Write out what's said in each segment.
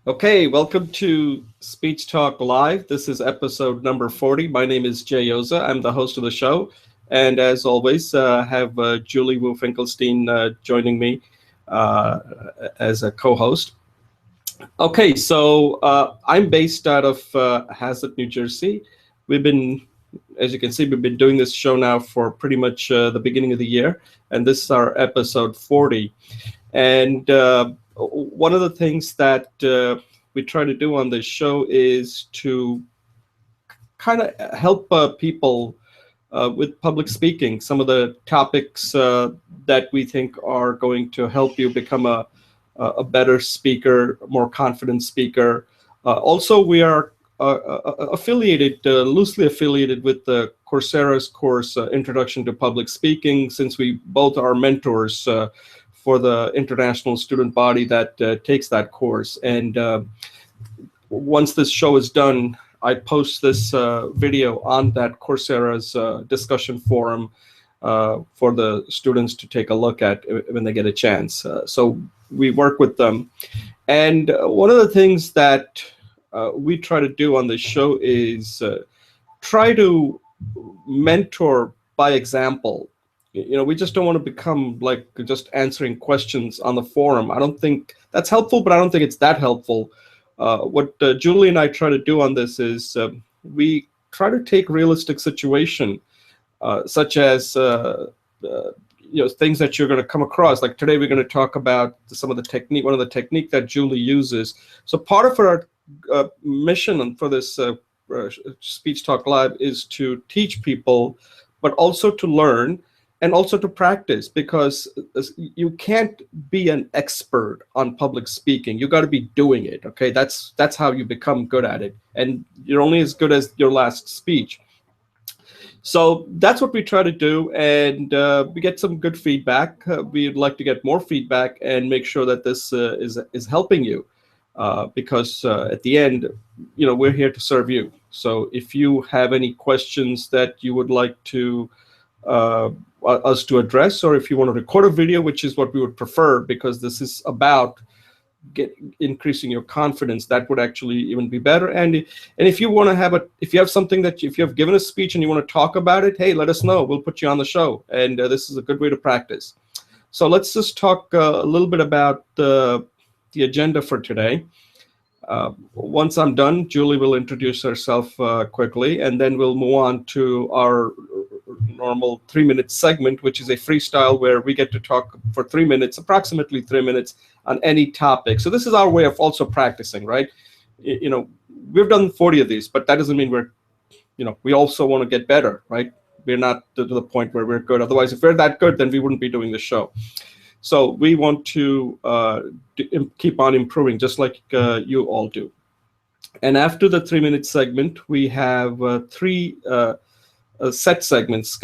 Okay, welcome to Speech Talk Live. This is episode number 40. My name is Jay Oza. I'm the host of the show. And as always, have Julie Wu Finkelstein joining me uh, as a co-host. Okay, so I'm based out of Hazlet, New Jersey. We've been, as you can see, we've been doing this show now for pretty much the beginning of the year. And this is our episode 40. And one of the things that we try to do on this show is to kind of help people with public speaking, some of the topics that we think are going to help you become a better speaker, a more confident speaker. Also, we are affiliated, loosely affiliated with the Coursera's course, Introduction to Public Speaking, since we both are mentors for the international student body that takes that course. And once this show is done, I post this video on that Coursera's discussion forum for the students to take a look at when they get a chance. So we work with them. And one of the things that we try to do on this show is try to mentor by example. We just don't want to become like just answering questions on the forum. I don't think that's helpful, but I don't think it's that helpful. What Julie and I try to do on this is we try to take realistic situation, such as things that you're going to come across. Like today, we're going to talk about some of the technique, one of the technique that Julie uses. So part of our mission for this Speech Talk Live is to teach people, but also to learn and also to practice, because you can't be an expert on public speaking. You got to be doing it. Okay, that's how you become good at it, and you're only as good as your last speech. So that's what we try to do, and we get some good feedback. We'd like to get more feedback and make sure that this is helping you, because at the end, we're here to serve you. So if you have any questions that you would like to us to address, or if you want to record a video, which is what we would prefer, because this is about increasing your confidence, that would actually even be better. And if you want to have if you have something that if you have given a speech and you want to talk about it, hey, let us know. We'll put you on the show, and this is a good way to practice. So let's just talk a little bit about the agenda for today. Once I'm done, Julie will introduce herself quickly, and then we'll move on to our normal 3-minute segment, which is a freestyle where we get to talk for 3 minutes, approximately 3 minutes, on any topic. So this is our way of also practicing, right? We've done 40 of these, but that doesn't mean we also want to get better, right? We're not to the point where we're good. Otherwise, if we're that good, then we wouldn't be doing the show. So we want to keep on improving, just like you all do. And after the 3-minute segment, we have three set segments,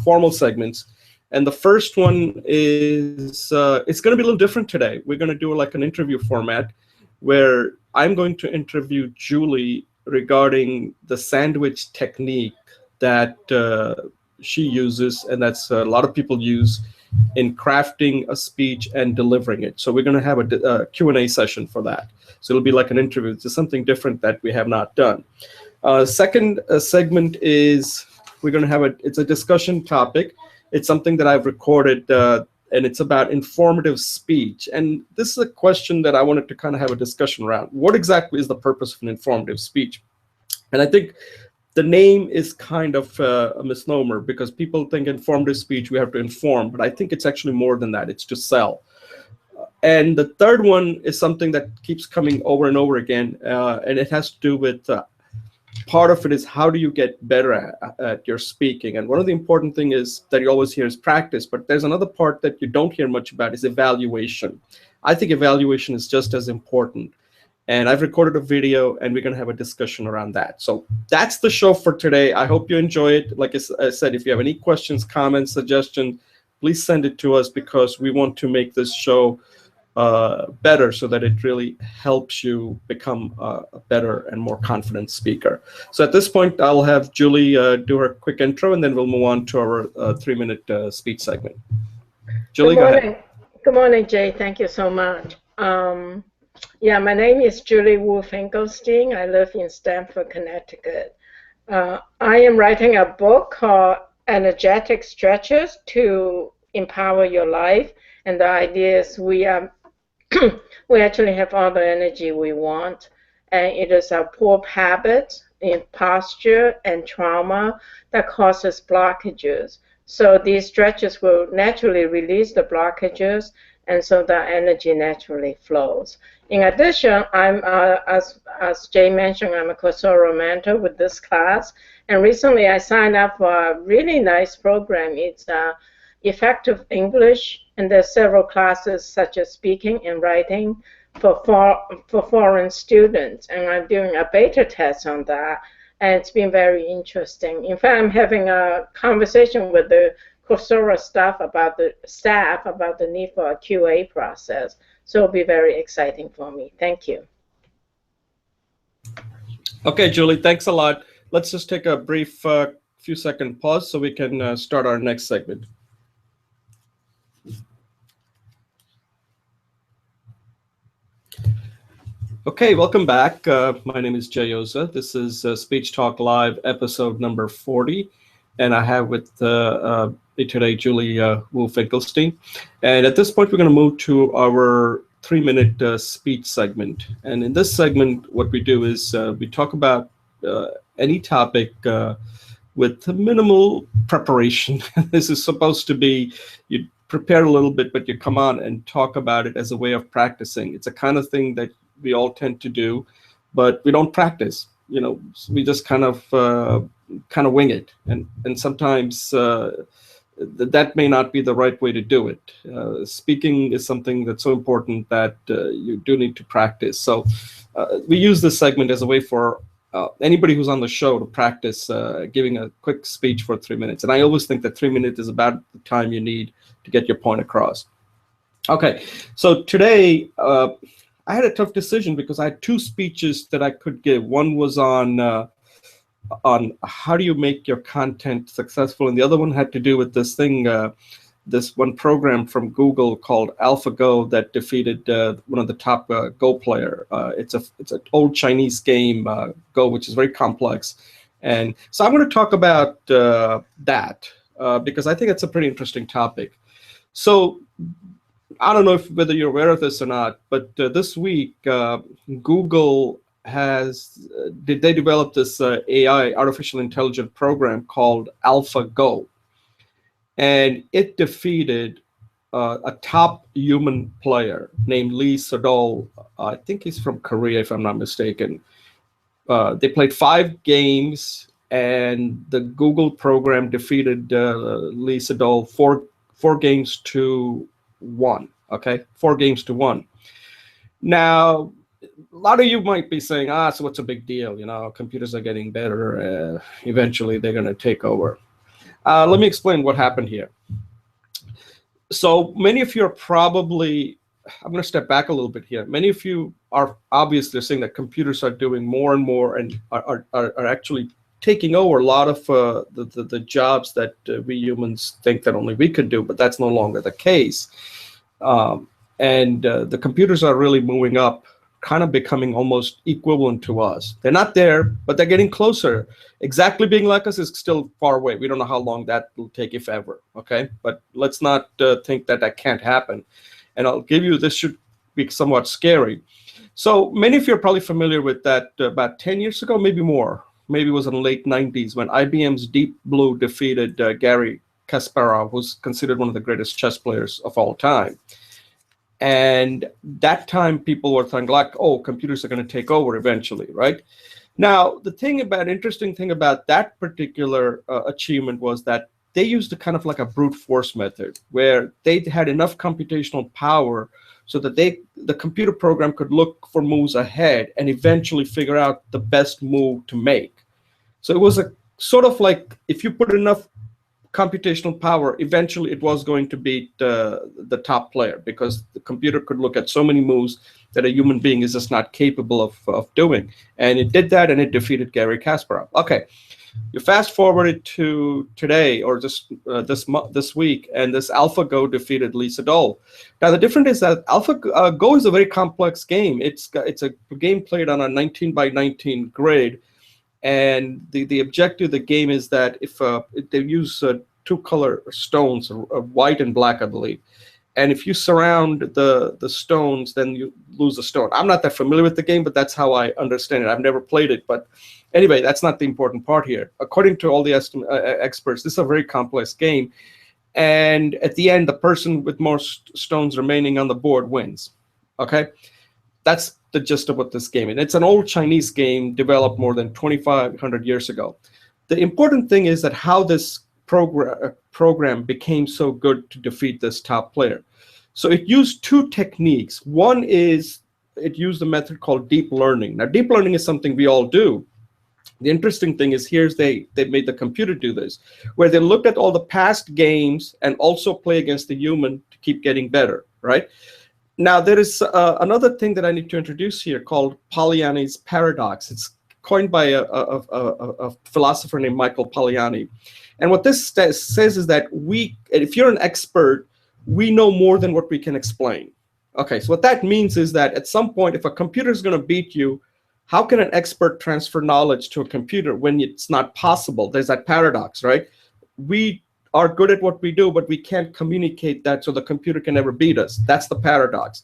formal segments. And the first one is, it's going to be a little different today. We're going to do like an interview format where I'm going to interview Julie regarding the sandwich technique that she uses, and that's a lot of people use in crafting a speech and delivering it. So we're going to have a Q&A session for that. So it'll be like an interview. It's something different that we have not done. Second segment is we're going to have it's a discussion topic. It's something that I've recorded, and it's about informative speech. And this is a question that I wanted to kind of have a discussion around. What exactly is the purpose of an informative speech? And I think the name is kind of a misnomer, because people think informative speech, we have to inform, but I think it's actually more than that. It's to sell. And the third one is something that keeps coming over and over again, and it has to do with part of it is how do you get better at your speaking. And one of the important things is that you always hear is practice, but there's another part that you don't hear much about is evaluation. I think evaluation is just as important. And I've recorded a video, and we're going to have a discussion around that. So that's the show for today. I hope you enjoy it. Like I said, if you have any questions, comments, suggestions, please send it to us, because we want to make this show better so that it really helps you become a better and more confident speaker. So at this point, I'll have Julie do her quick intro, and then we'll move on to our 3-minute speech segment. Julie, go ahead. Good morning, Jay. Thank you so much. Yeah, my name is Julie Wu Finkelstein. I live in Stamford, Connecticut. I am writing a book called Energetic Stretches to Empower Your Life. And the idea is we actually have all the energy we want. And it is our poor habits in posture and trauma that causes blockages. So these stretches will naturally release the blockages, and so the energy naturally flows. In addition, as Jay mentioned, I'm a Coursera mentor with this class, and recently I signed up for a really nice program. It's effective English, and there's several classes such as speaking and writing for foreign students, and I'm doing a beta test on that, and it's been very interesting. In fact, I'm having a conversation with the Coursera staff about the need for a QA process. So it'll be very exciting for me. Thank you. Okay, Julie, thanks a lot. Let's just take a brief few second pause so we can start our next segment. Okay, welcome back. My name is Jay Oza. This is Speech Talk Live, episode number 40. And I have with me today Julie Wu Finkelstein. And at this point, we're going to move to our 3-minute speech segment. And in this segment, what we do is we talk about any topic with minimal preparation. This is supposed to be, you prepare a little bit, but you come on and talk about it as a way of practicing. It's a kind of thing that we all tend to do, but we don't practice. You know, we just kind of wing it, and sometimes that may not be the right way to do it. Speaking is something that's so important that you do need to practice. So we use this segment as a way for anybody who's on the show to practice giving a quick speech for 3 minutes. And I always think that 3 minutes is about the time you need to get your point across. Okay, so today I had a tough decision because I had 2 speeches that I could give. One was on how do you make your content successful, and the other one had to do with this thing, this one program from Google called AlphaGo that defeated one of the top Go player. It's an old Chinese game, Go, which is very complex, and so I'm going to talk about that because I think it's a pretty interesting topic. So I don't know whether you're aware of this or not, but this week Google they developed this AI, artificial intelligence program called AlphaGo, and it defeated a top human player named Lee Sedol. I think he's from Korea, if I'm not mistaken. They played 5 games, and the Google program defeated Lee Sedol four games to 1. Okay, 4 games to 1. Now, a lot of you might be saying, so what's a big deal? You know, computers are getting better. Eventually, they're going to take over. Let me explain what happened here. So many of you are probably, I'm going to step back a little bit here. Many of you are obviously saying that computers are doing more and more and are actually taking over a lot of the jobs that we humans think that only we could do, but that's no longer the case. And the computers are really moving up, kind of becoming almost equivalent to us. They're not there, but they're getting closer. Exactly being like us is still far away. We don't know how long that will take, if ever, okay? But let's not think that that can't happen. And I'll give you, this should be somewhat scary. So many of you are probably familiar with that about 10 years ago, maybe more. Maybe it was in the late 90s when IBM's Deep Blue defeated Garry Kasparov, who's considered one of the greatest chess players of all time. And that time people were thinking like, oh, computers are going to take over eventually, right? Now, the interesting thing about that particular achievement was that they used a kind of like a brute force method where they had enough computational power so that the computer program could look for moves ahead and eventually figure out the best move to make. So it was a sort of like, if you put enough computational power, eventually it was going to beat the top player, because the computer could look at so many moves that a human being is just not capable of doing. And it did that, and it defeated Garry Kasparov. Okay, You fast forward it to today, or just this week, and this AlphaGo defeated Lee Sedol. Now the difference is that AlphaGo is a very complex game. It's a game played on a 19 by 19 grid, and the objective of the game is that if they use two color stones, white and black, I believe. And if you surround the stones, then you lose a stone. I'm not that familiar with the game, but that's how I understand it. I've never played it, but anyway, that's not the important part here. According to all the experts, this is a very complex game. And at the end, the person with more stones remaining on the board wins. Okay? That's the gist of what this game is. It's an old Chinese game developed more than 2,500 years ago. The important thing is that how this program became so good to defeat this top player. So it used two techniques. One is it used a method called deep learning. Now, deep learning is something we all do. The interesting thing is they made the computer do this, where they looked at all the past games and also play against the human to keep getting better, right? Now, there is another thing that I need to introduce here called Polanyi's paradox. It's coined by a philosopher named Michael Polanyi. And what this says is that if you're an expert, we know more than what we can explain. Okay, so what that means is that at some point, if a computer is going to beat you, how can an expert transfer knowledge to a computer when it's not possible? There's that paradox, right? We are good at what we do, but we can't communicate that so the computer can never beat us. That's the paradox.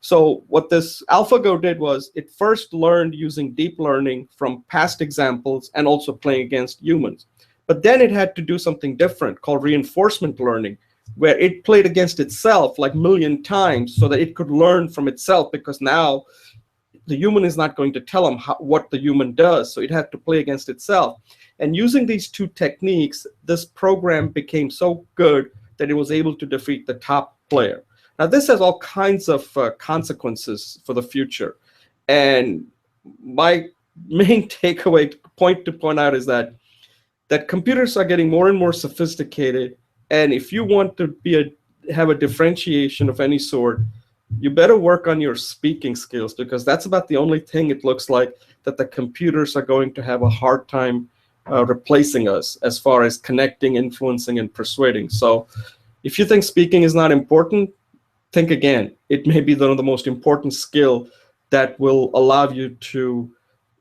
So what this AlphaGo did was it first learned using deep learning from past examples and also playing against humans. But then it had to do something different called reinforcement learning, where it played against itself like a million times so that it could learn from itself, because now the human is not going to tell them what the human does. So it had to play against itself. And using these two techniques, this program became so good that it was able to defeat the top player. Now, this has all kinds of consequences for the future. And my main takeaway point to point out is that computers are getting more and more sophisticated. And if you want to have a differentiation of any sort, you better work on your speaking skills, because that's about the only thing it looks like that the computers are going to have a hard time replacing us as far as connecting, influencing, and persuading. So if you think speaking is not important, think again. It may be one of the most important skill that will allow you to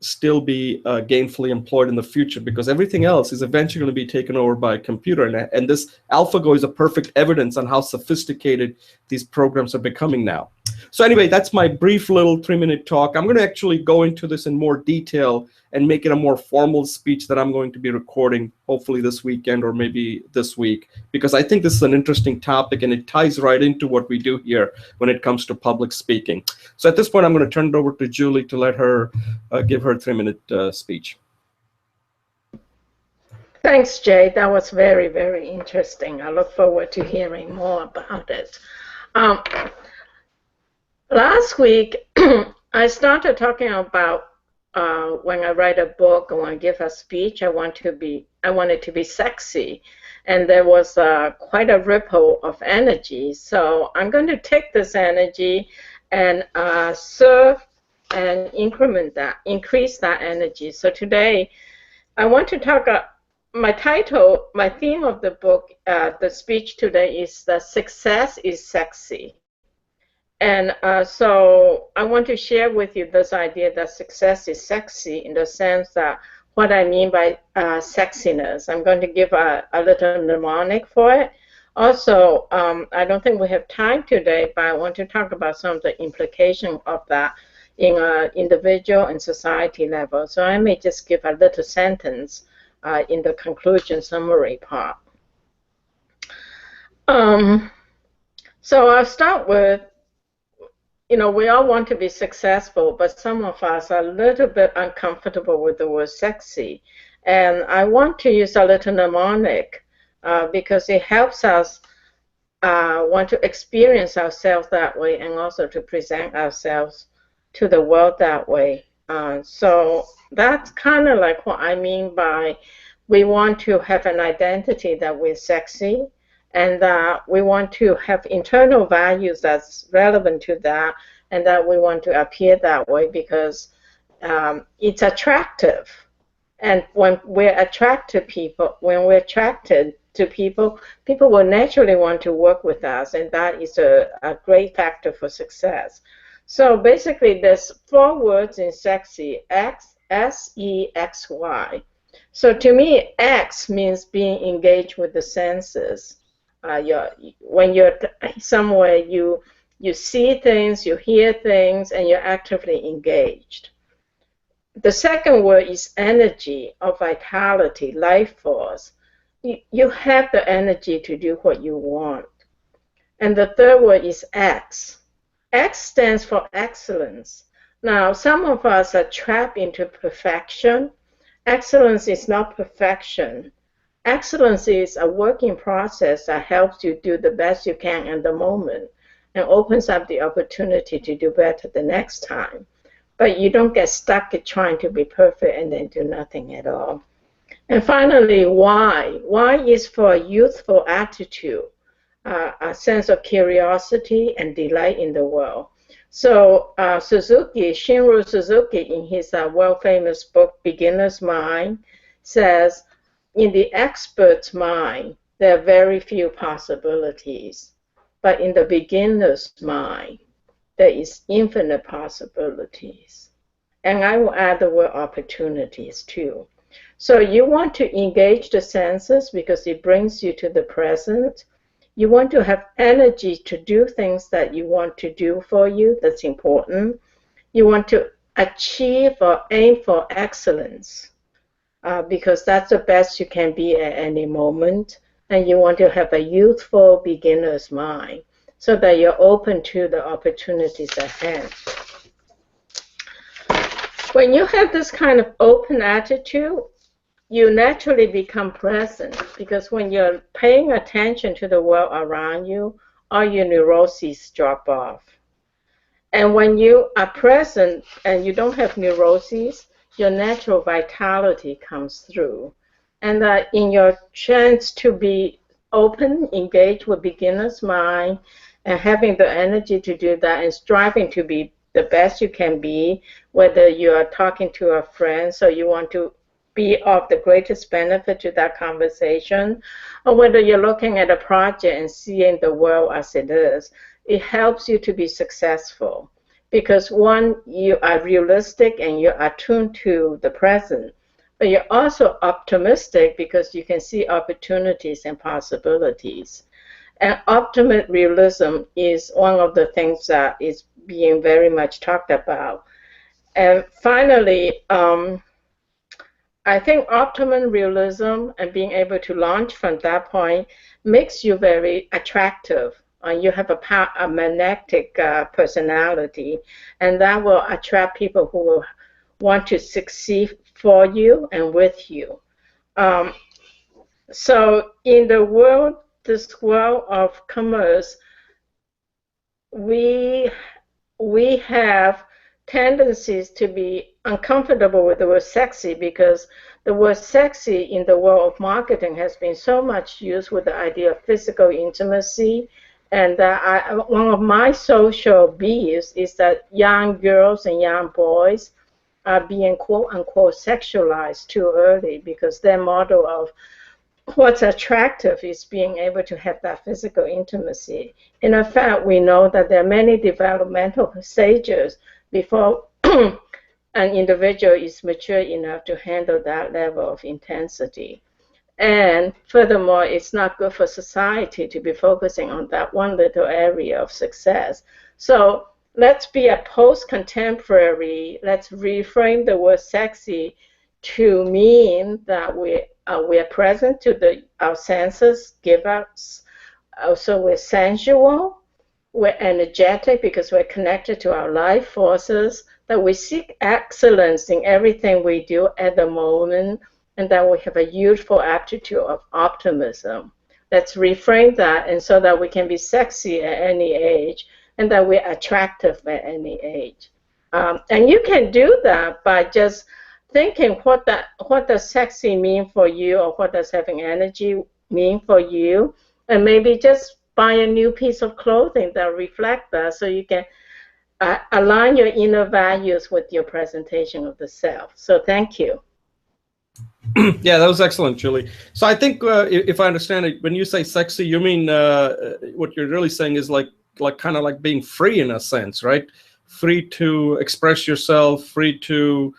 still be gainfully employed in the future, because everything else is eventually going to be taken over by a computer. And this AlphaGo is a perfect evidence on how sophisticated these programs are becoming now. So anyway, that's my brief little 3-minute talk. I'm going to actually go into this in more detail and make it a more formal speech that I'm going to be recording hopefully this weekend or maybe this week, because I think this is an interesting topic and it ties right into what we do here when it comes to public speaking. So at this point, I'm going to turn it over to Julie to let her give her 3-minute speech. Thanks, Jay. That was very, very interesting. I look forward to hearing more about it. Last week, I started talking about when I write a book or when I give a speech, I want it to be sexy. And there was quite a ripple of energy. So I'm going to take this energy and serve and increase that energy. So today, I want to talk my theme of the book, the speech today is that success is sexy. And so I want to share with you this idea that success is sexy in the sense that what I mean by sexiness. I'm going to give a little mnemonic for it. Also, I don't think we have time today, but I want to talk about some of the implications of that in an individual and society level. So I may just give a little sentence in the conclusion summary part. So I'll start with, we all want to be successful, but some of us are a little bit uncomfortable with the word sexy. And I want to use a little mnemonic because it helps us want to experience ourselves that way and also to present ourselves to the world that way. So that's kind of like what I mean by we want to have an identity that we're sexy, and that we want to have internal values that's relevant to that, and that we want to appear that way because it's attractive. And when we're attracted to people, people will naturally want to work with us, and that is a great factor for success. So basically, there's 4 words in sexy: X, S, E, X, Y. So to me, X means being engaged with the senses. When you're somewhere, you see things, you hear things, and you're actively engaged. The second word is energy or vitality, life force. You have the energy to do what you want. And the third word is X. X stands for excellence. Now, some of us are trapped into perfection. Excellence is not perfection. Excellence is a working process that helps you do the best you can at the moment and opens up the opportunity to do better the next time. But you don't get stuck at trying to be perfect and then do nothing at all. And finally, Y. Y is for a youthful attitude, a sense of curiosity and delight in the world. So Shinro Suzuki, in his world-famous book, Beginner's Mind, says, in the expert's mind, there are very few possibilities. But in the beginner's mind, there is infinite possibilities. And I will add the word opportunities too. So you want to engage the senses because it brings you to the present. You want to have energy to do things that you want to do for you. That's important. You want to achieve or aim for excellence because that's the best you can be at any moment. And you want to have a youthful beginner's mind so that you're open to the opportunities ahead. When you have this kind of open attitude, you naturally become present because when you're paying attention to the world around you, all your neuroses drop off. And when you are present and you don't have neuroses, your natural vitality comes through. And in your chance to be open, engaged with beginner's mind, and having the energy to do that and striving to be the best you can be, whether you are talking to a friend, so you want to be of the greatest benefit to that conversation, or whether you're looking at a project and seeing the world as it is, it helps you to be successful. Because one, you are realistic and you're attuned to the present, but you're also optimistic because you can see opportunities and possibilities. And optimist realism is one of the things that is being very much talked about. And finally, I think optimum realism and being able to launch from that point makes you very attractive. You have a magnetic personality, and that will attract people who will want to succeed for you and with you. So in this world of commerce, we have tendencies to be uncomfortable with the word sexy because the word sexy in the world of marketing has been so much used with the idea of physical intimacy. And one of my social beefs is that young girls and young boys are being quote-unquote sexualized too early because their model of what's attractive is being able to have that physical intimacy. In fact, we know that there are many developmental stages before an individual is mature enough to handle that level of intensity. And furthermore, it's not good for society to be focusing on that one little area of success. So let's be a post-contemporary, let's reframe the word sexy to mean that we are present to our senses give us. So we're sensual, we're energetic because we're connected to our life forces, that we seek excellence in everything we do at the moment, and that we have a youthful aptitude of optimism. Let's reframe that, and so that we can be sexy at any age, and that we're attractive at any age. And you can do that by just thinking what does sexy mean for you, or what does having energy mean for you, and maybe just buy a new piece of clothing that reflect that, so you can align your inner values with your presentation of the self. So thank you. Yeah, that was excellent, Julie. So I think if I understand it, when you say sexy, you mean what you're really saying is like kind of like being free in a sense, right? Free to express yourself, free to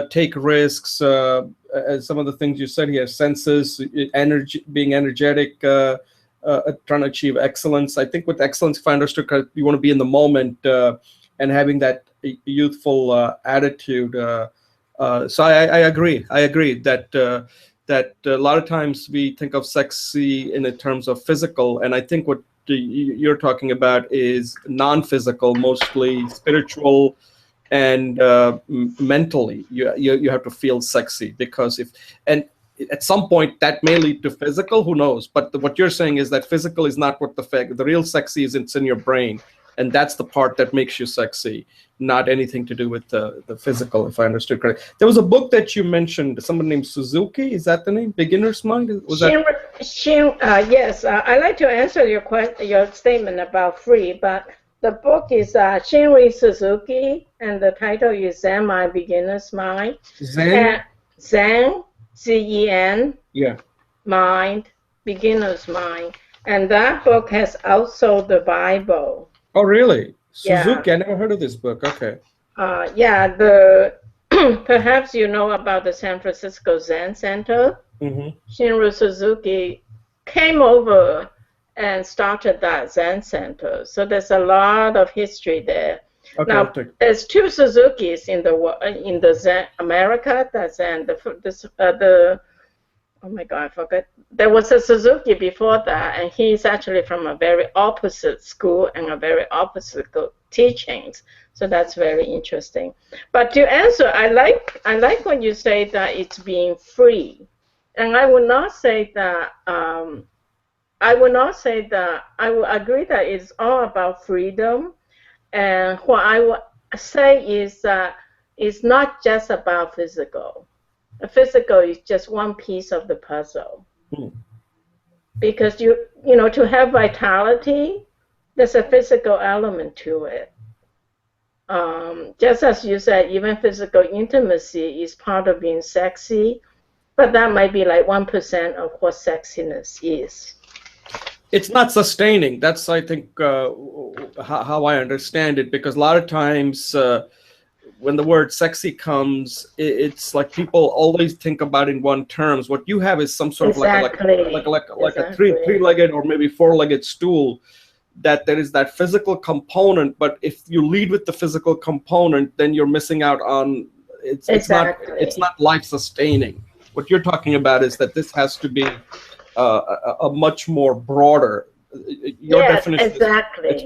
take risks. As some of the things you said here, senses, energy, being energetic, trying to achieve excellence. I think with excellence, if I understood correctly, you want to be in the moment and having that youthful attitude. So I agree. I agree that that a lot of times we think of sexy in terms of physical, and I think what you're talking about is non-physical, mostly spiritual and mentally. You have to feel sexy because if and at some point that may lead to physical. Who knows? But what you're saying is that physical is not what the real sexy is. It's in your brain, and that's the part that makes you sexy, not anything to do with the physical, if I understood correctly. There was a book that you mentioned, someone named Suzuki, is that the name? Beginner's Mind? Was that? Yes, I like to answer your statement about free, but the book is Shinri Suzuki, and the title is Zen Mind, Beginner's Mind. Zen? Zen, Z-E-N, Yeah. Mind, Beginner's Mind. And that book has outsold the Bible. Oh, really? Suzuki? Yeah. I never heard of this book. Okay. Yeah, perhaps you know about the San Francisco Zen Center. Mm-hmm. Shinru Suzuki came over and started that Zen Center. So there's a lot of history there. Okay, now, there's two Suzukis in the Zen America. That's oh my God, I forgot. There was a Suzuki before that, and he's actually from a very opposite school and a very opposite teachings. So that's very interesting. But to answer, I like when you say that it's being free, and I would not say that. I will agree that it's all about freedom, and what I would say is that it's not just about physical. The physical is just one piece of the puzzle. Because to have vitality, there's a physical element to it. Just as you said, even physical intimacy is part of being sexy, but that might be like 1% of what sexiness is. It's not sustaining. That's, I think, how I understand it, because a lot of times when the word sexy comes, it's like people always think about it in one terms. What you have is some sort of like a three-legged or maybe four-legged stool, that there is that physical component. But if you lead with the physical component, then you're missing out on it's not life-sustaining. What you're talking about is that this has to be a much more broader. Your definition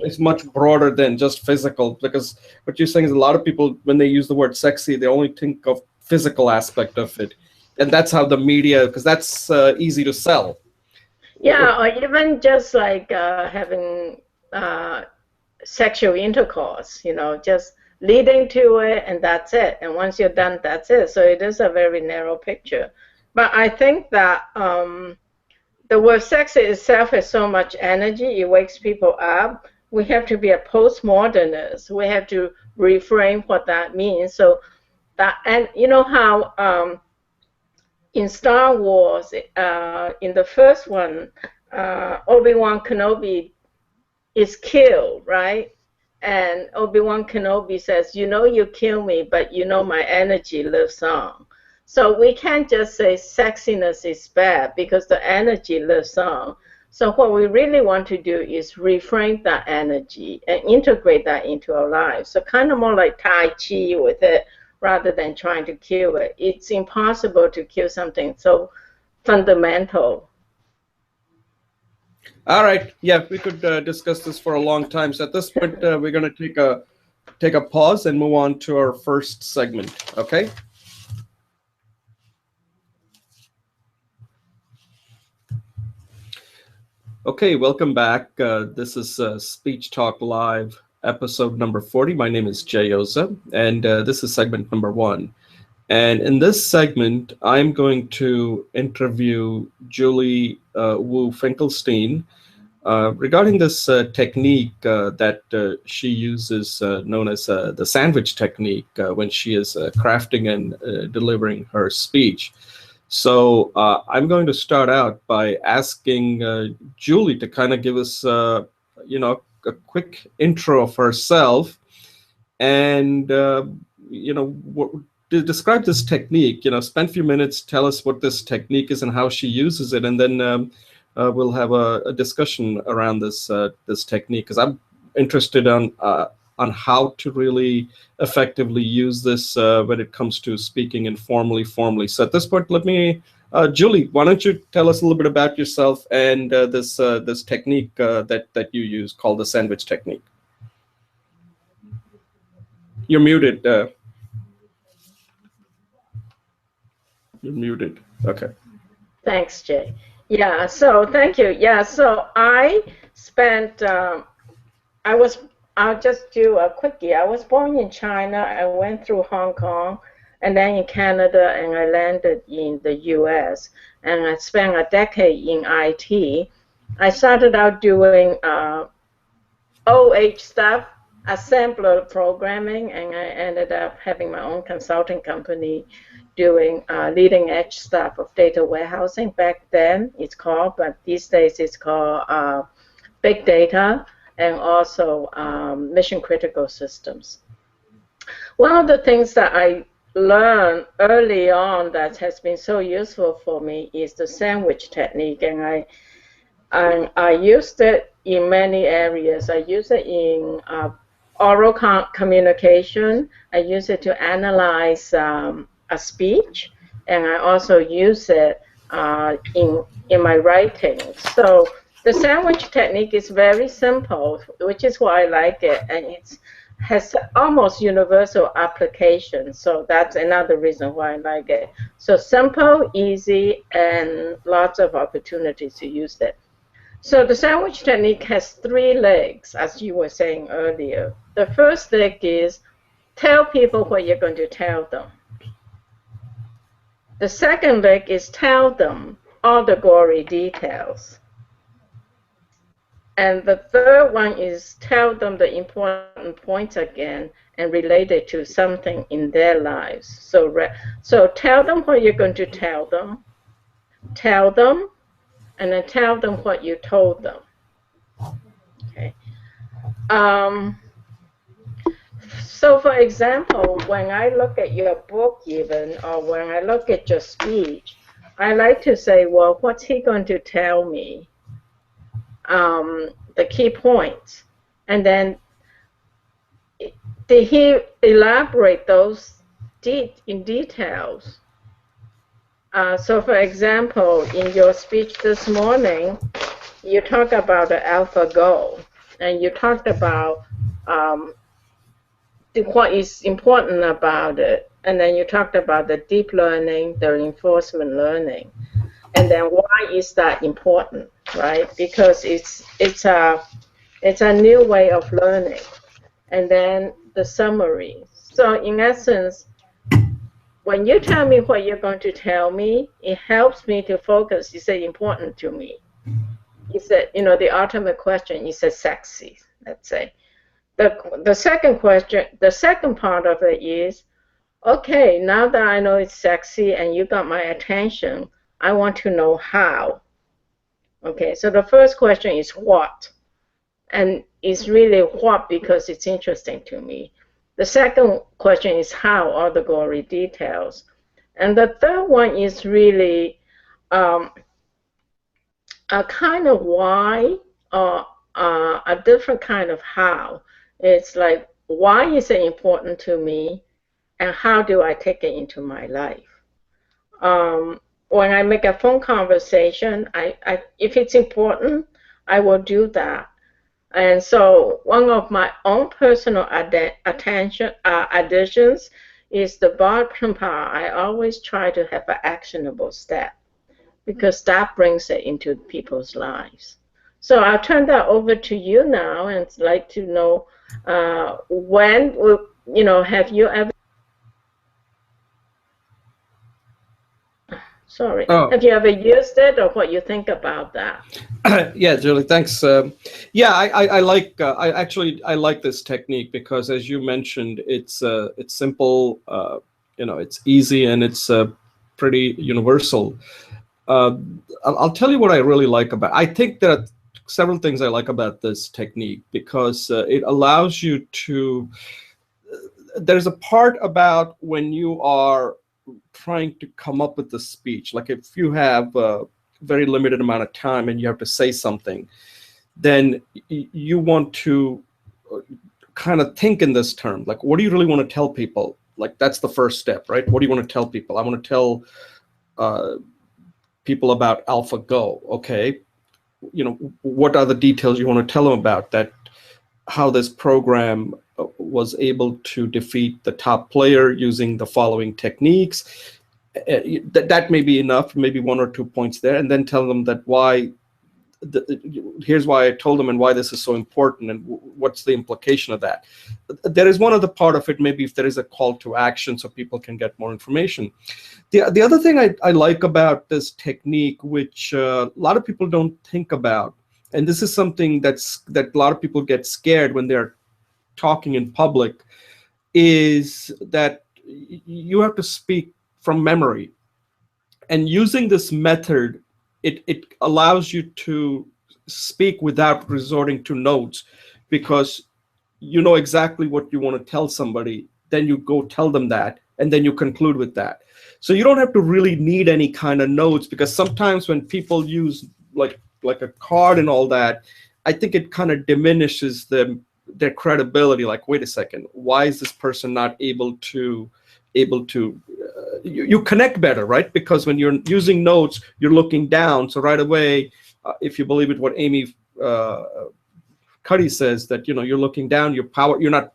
is much broader than just physical, because what you're saying is a lot of people, when they use the word sexy, they only think of physical aspect of it, and that's how the media, because that's easy to sell. Yeah, or even just like having sexual intercourse, just leading to it, and that's it. And once you're done, that's it. So it is a very narrow picture. But I think that the word sexy itself has so much energy, it wakes people up. We have to be a postmodernist. We have to reframe what that means. So that, and you know how in Star Wars, in the first one, Obi-Wan Kenobi is killed, right? And Obi-Wan Kenobi says, you kill me, but my energy lives on. So we can't just say sexiness is bad because the energy lives on. So what we really want to do is reframe that energy and integrate that into our lives. So kind of more like Tai Chi with it, rather than trying to kill it. It's impossible to kill something so fundamental. All right. Yeah, we could discuss this for a long time. So at this point, we're going to take a pause and move on to our first segment. Okay. Okay, welcome back. This is Speech Talk Live, episode number 40. My name is Jay Oza, and this is segment number 1. And in this segment, I'm going to interview Julie Wu Finkelstein regarding this technique that she uses, known as the sandwich technique, when she is crafting and delivering her speech. So I'm going to start out by asking Julie to kind of give us, a quick intro of herself, and describe this technique. Spend a few minutes, tell us what this technique is and how she uses it, and then we'll have a discussion around this technique, because I'm interested on how to really effectively use this when it comes to speaking informally, formally. So at this point, let me, Julie, why don't you tell us a little bit about yourself and this technique that you use called the sandwich technique. You're muted. You're muted. Okay. Thanks, Jay. Yeah, so thank you. Yeah, so I spent, I'll just do a quickie. I was born in China. I went through Hong Kong and then in Canada, and I landed in the US. And I spent a decade in IT. I started out doing OH stuff, assembler programming, and I ended up having my own consulting company doing leading edge stuff of data warehousing. Back then it's called, but these days it's called big data, and also mission critical systems. One of the things that I learned early on that has been so useful for me is the sandwich technique, and I used it in many areas. I use it in oral communication. I use it to analyze a speech, and I also use it in my writing. So the sandwich technique is very simple, which is why I like it, and it has almost universal application. So that's another reason why I like it. So simple, easy, and lots of opportunities to use it. So the sandwich technique has 3 legs, as you were saying earlier. The first leg is tell people what you're going to tell them. The second leg is tell them all the gory details. And the third one is tell them the important points again and relate it to something in their lives. So tell them what you're going to tell them, and then tell them what you told them. Okay. So for example, when I look at your book even, or when I look at your speech, I like to say, well, what's he going to tell me? The key points. And then did he elaborate those in details? So for example, in your speech this morning, you talked about the AlphaGo, and you talked about what is important about it, and then you talked about the deep learning, the reinforcement learning, and then why is that important, right? Because it's a new way of learning, and then the summary. So in essence, when you tell me what you're going to tell me, it helps me to focus. Is it important to me? Is it, the ultimate question, is it sexy, let's say. The second question, the second part of it is, okay, now that I know it's sexy and you got my attention, I want to know how. Okay, so the first question is what? And it's really what because it's interesting to me. The second question is how, all the gory details. And the third one is really a kind of why, or a different kind of how. It's like, why is it important to me, and how do I take it into my life? When I make a phone conversation, if it's important, I will do that. And so one of my own personal additions is the bottom part. I always try to have an actionable step, because that brings it into people's lives. So I'll turn that over to you now, and I'd like to know when, have you ever, have you ever used it, or what you think about that? Yeah, Julie, thanks. Yeah, I like this technique because, as you mentioned, it's simple, it's easy, and it's pretty universal. I'll tell you what I really like about. I think there are several things I like about this technique because it allows you to. There's a part about when you are trying to come up with the speech, like if you have a very limited amount of time and you have to say something, then you want to kind of think in this term, like, what do you really want to tell people? Like, that's the first step, right? What do you want to tell people? I want to tell people about AlphaGo. Okay, what are the details you want to tell them about that? How this program was able to defeat the top player using the following techniques. That may be enough, maybe 1 or 2 points there, and then tell them that here's why I told them and why this is so important and what's the implication of that. There is one other part of it, maybe if there is a call to action so people can get more information. The other thing I like about this technique, which a lot of people don't think about, and this is something that a lot of people get scared when they're talking in public, is that you have to speak from memory. And using this method, it allows you to speak without resorting to notes, because you know exactly what you want to tell somebody. Then you go tell them that, and then you conclude with that. So you don't have to really need any kind of notes, because sometimes when people use like a card and all that, I think it kind of diminishes their credibility. Like, wait a second, why is this person not able to you connect better, right? Because when you're using notes, you're looking down. So right away, if you believe it, what Amy Cuddy says, that you're looking down, you're not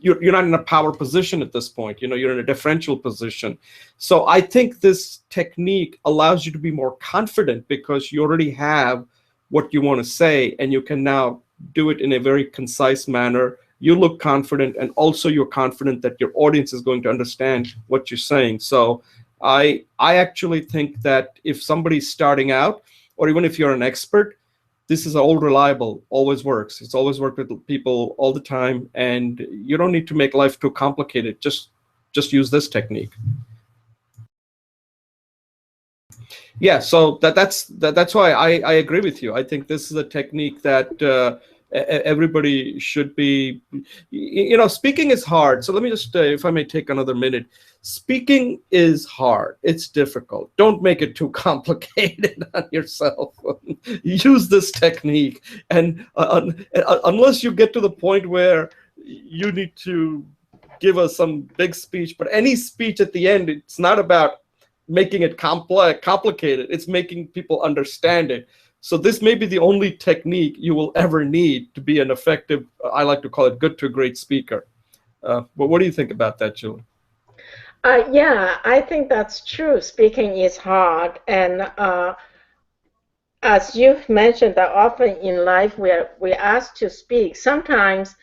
in a power position at this point. You're in a differential position. So I think this technique allows you to be more confident because you already have what you want to say, and you can now do it in a very concise manner. You look confident, and also you're confident that your audience is going to understand what you're saying. So I actually think that if somebody's starting out, or even if you're an expert, this is all reliable, always works. It's always worked with people all the time, and you don't need to make life too complicated. Just use this technique. Yeah, so that's why I agree with you. I think this is a technique that everybody should be. Speaking is hard. So let me just, if I may take another minute. Speaking is hard. It's difficult. Don't make it too complicated on yourself. Use this technique, and unless you get to the point where you need to give us some big speech, but any speech at the end, it's not about making it complicated. It's making people understand it. So this may be the only technique you will ever need to be an effective, I like to call it, good to great speaker. But what do you think about that, Julie? Yeah, I think that's true. Speaking is hard, and as you've mentioned, that often in life we're asked to speak. Sometimes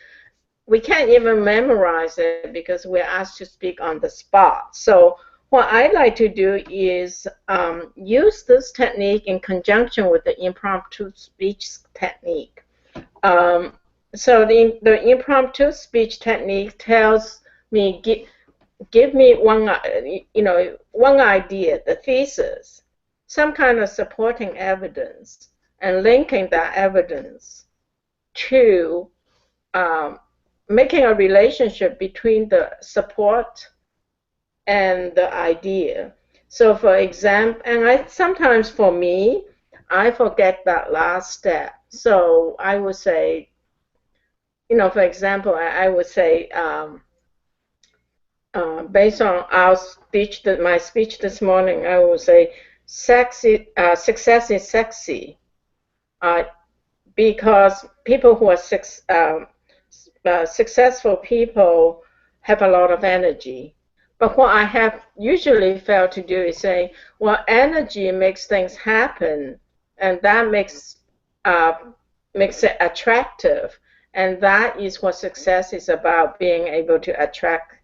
we can't even memorize it because we're asked to speak on the spot. So what I like to do is use this technique in conjunction with the impromptu speech technique. So the impromptu speech technique tells me, give me one idea, the thesis, some kind of supporting evidence, and linking that evidence to making a relationship between the support and the idea. So for example, and sometimes for me, I forget that last step. So I would say, for example, I would say, based on my speech this morning, I would say, success is sexy, because people who are successful people have a lot of energy. But what I have usually failed to do is say, well, energy makes things happen, and that makes it attractive, and that is what success is about: being able to attract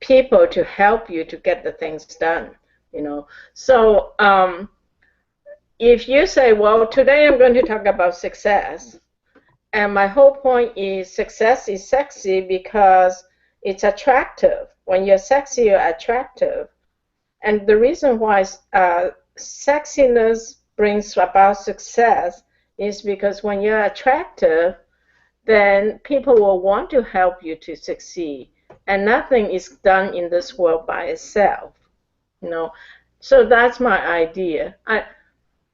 people to help you to get the things done. So if you say, well, today I'm going to talk about success, and my whole point is success is sexy because it's attractive. When you're sexy, you're attractive. And the reason why sexiness brings about success is because when you're attractive, then people will want to help you to succeed. And nothing is done in this world by itself, you know. So that's my idea.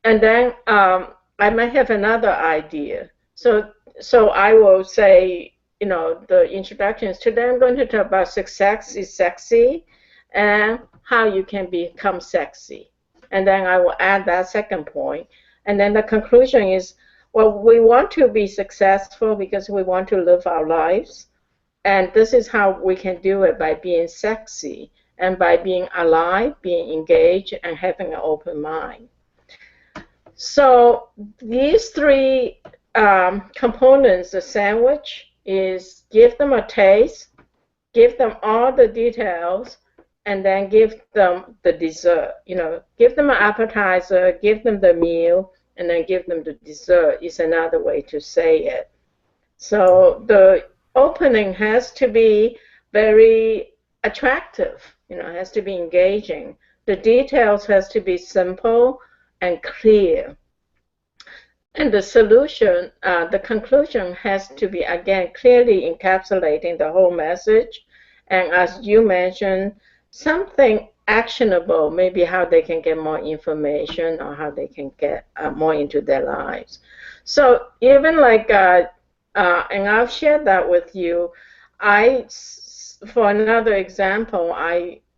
And then I might have another idea. So I will say, you know, the introduction is today I'm going to talk about success is sexy and how you can become sexy. And then I will add that second point. And then the conclusion is, well, we want to be successful because we want to live our lives. And this is how we can do it, by being sexy and by being alive, being engaged, and having an open mind. So these three components, the sandwich, is give them a taste, give them all the details, and then give them the dessert. You know, give them an appetizer, give them the meal, and then give them the dessert is another way to say it. So the opening has to be very attractive, you know, has to be engaging. The details has to be simple and clear. And the solution, the conclusion has to be, again, clearly encapsulating the whole message. And as you mentioned, something actionable, maybe how they can get more information or how they can get more into their lives. So even like, and I've shared that with you, for another example,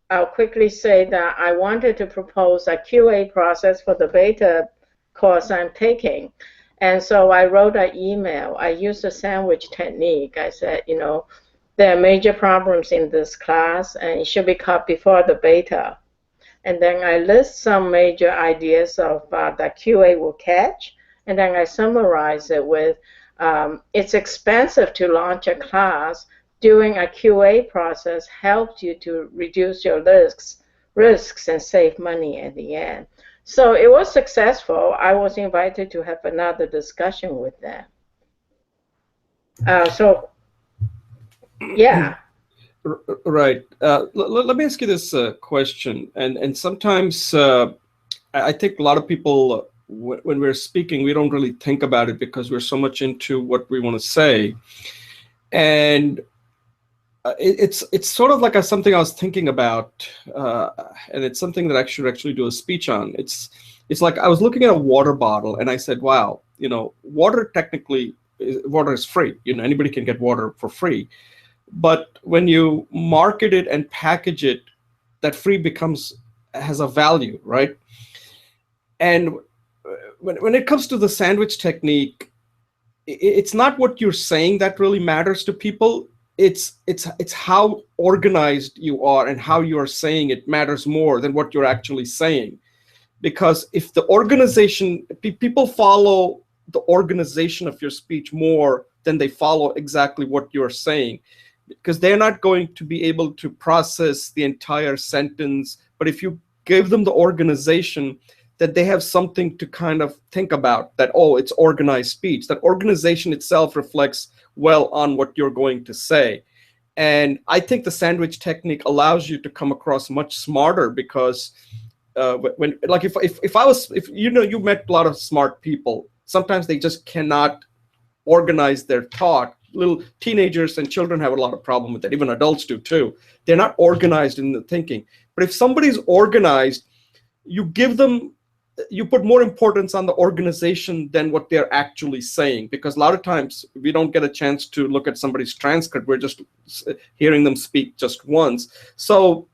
I'll quickly say that I wanted to propose a QA process for the beta course I'm taking. And so I wrote an email. I used the sandwich technique. I said, you know, there are major problems in this class, and it should be caught before the beta. And then I list some major ideas of that QA will catch, and then I summarize it with, it's expensive to launch a class. Doing a QA process helps you to reduce your risks and save money at the end. So it was successful. I was invited to have another discussion with them. So, yeah. Right. Let me ask you this question. And sometimes I think a lot of people, when we're speaking, we don't really think about it because we're so much into what we want to say. And it's sort of like something I was thinking about, and it's something that I should actually do a speech on. It's like I was looking at a water bottle, and I said, wow, you know, water is free. You know, anybody can get water for free. But when you market it and package it, that free has a value, right? And when it comes to the sandwich technique, it's not what you're saying that really matters to people. It's how organized you are and how you are saying it matters more than what you're actually saying. Because if the organization, people follow the organization of your speech more than they follow exactly what you're saying, because they're not going to be able to process the entire sentence. But if you give them the organization, that they have something to kind of think about, that, oh, it's organized speech. That organization itself reflects well on what you're going to say. And I think the sandwich technique allows you to come across much smarter, because when, like, if you know, you met a lot of smart people, sometimes they just cannot organize their thought. Little teenagers and children have a lot of problem with that. Even adults do too. They're not organized in the thinking. But if somebody's organized, you put more importance on the organization than what they're actually saying, because a lot of times we don't get a chance to look at somebody's transcript. We're just hearing them speak just once. So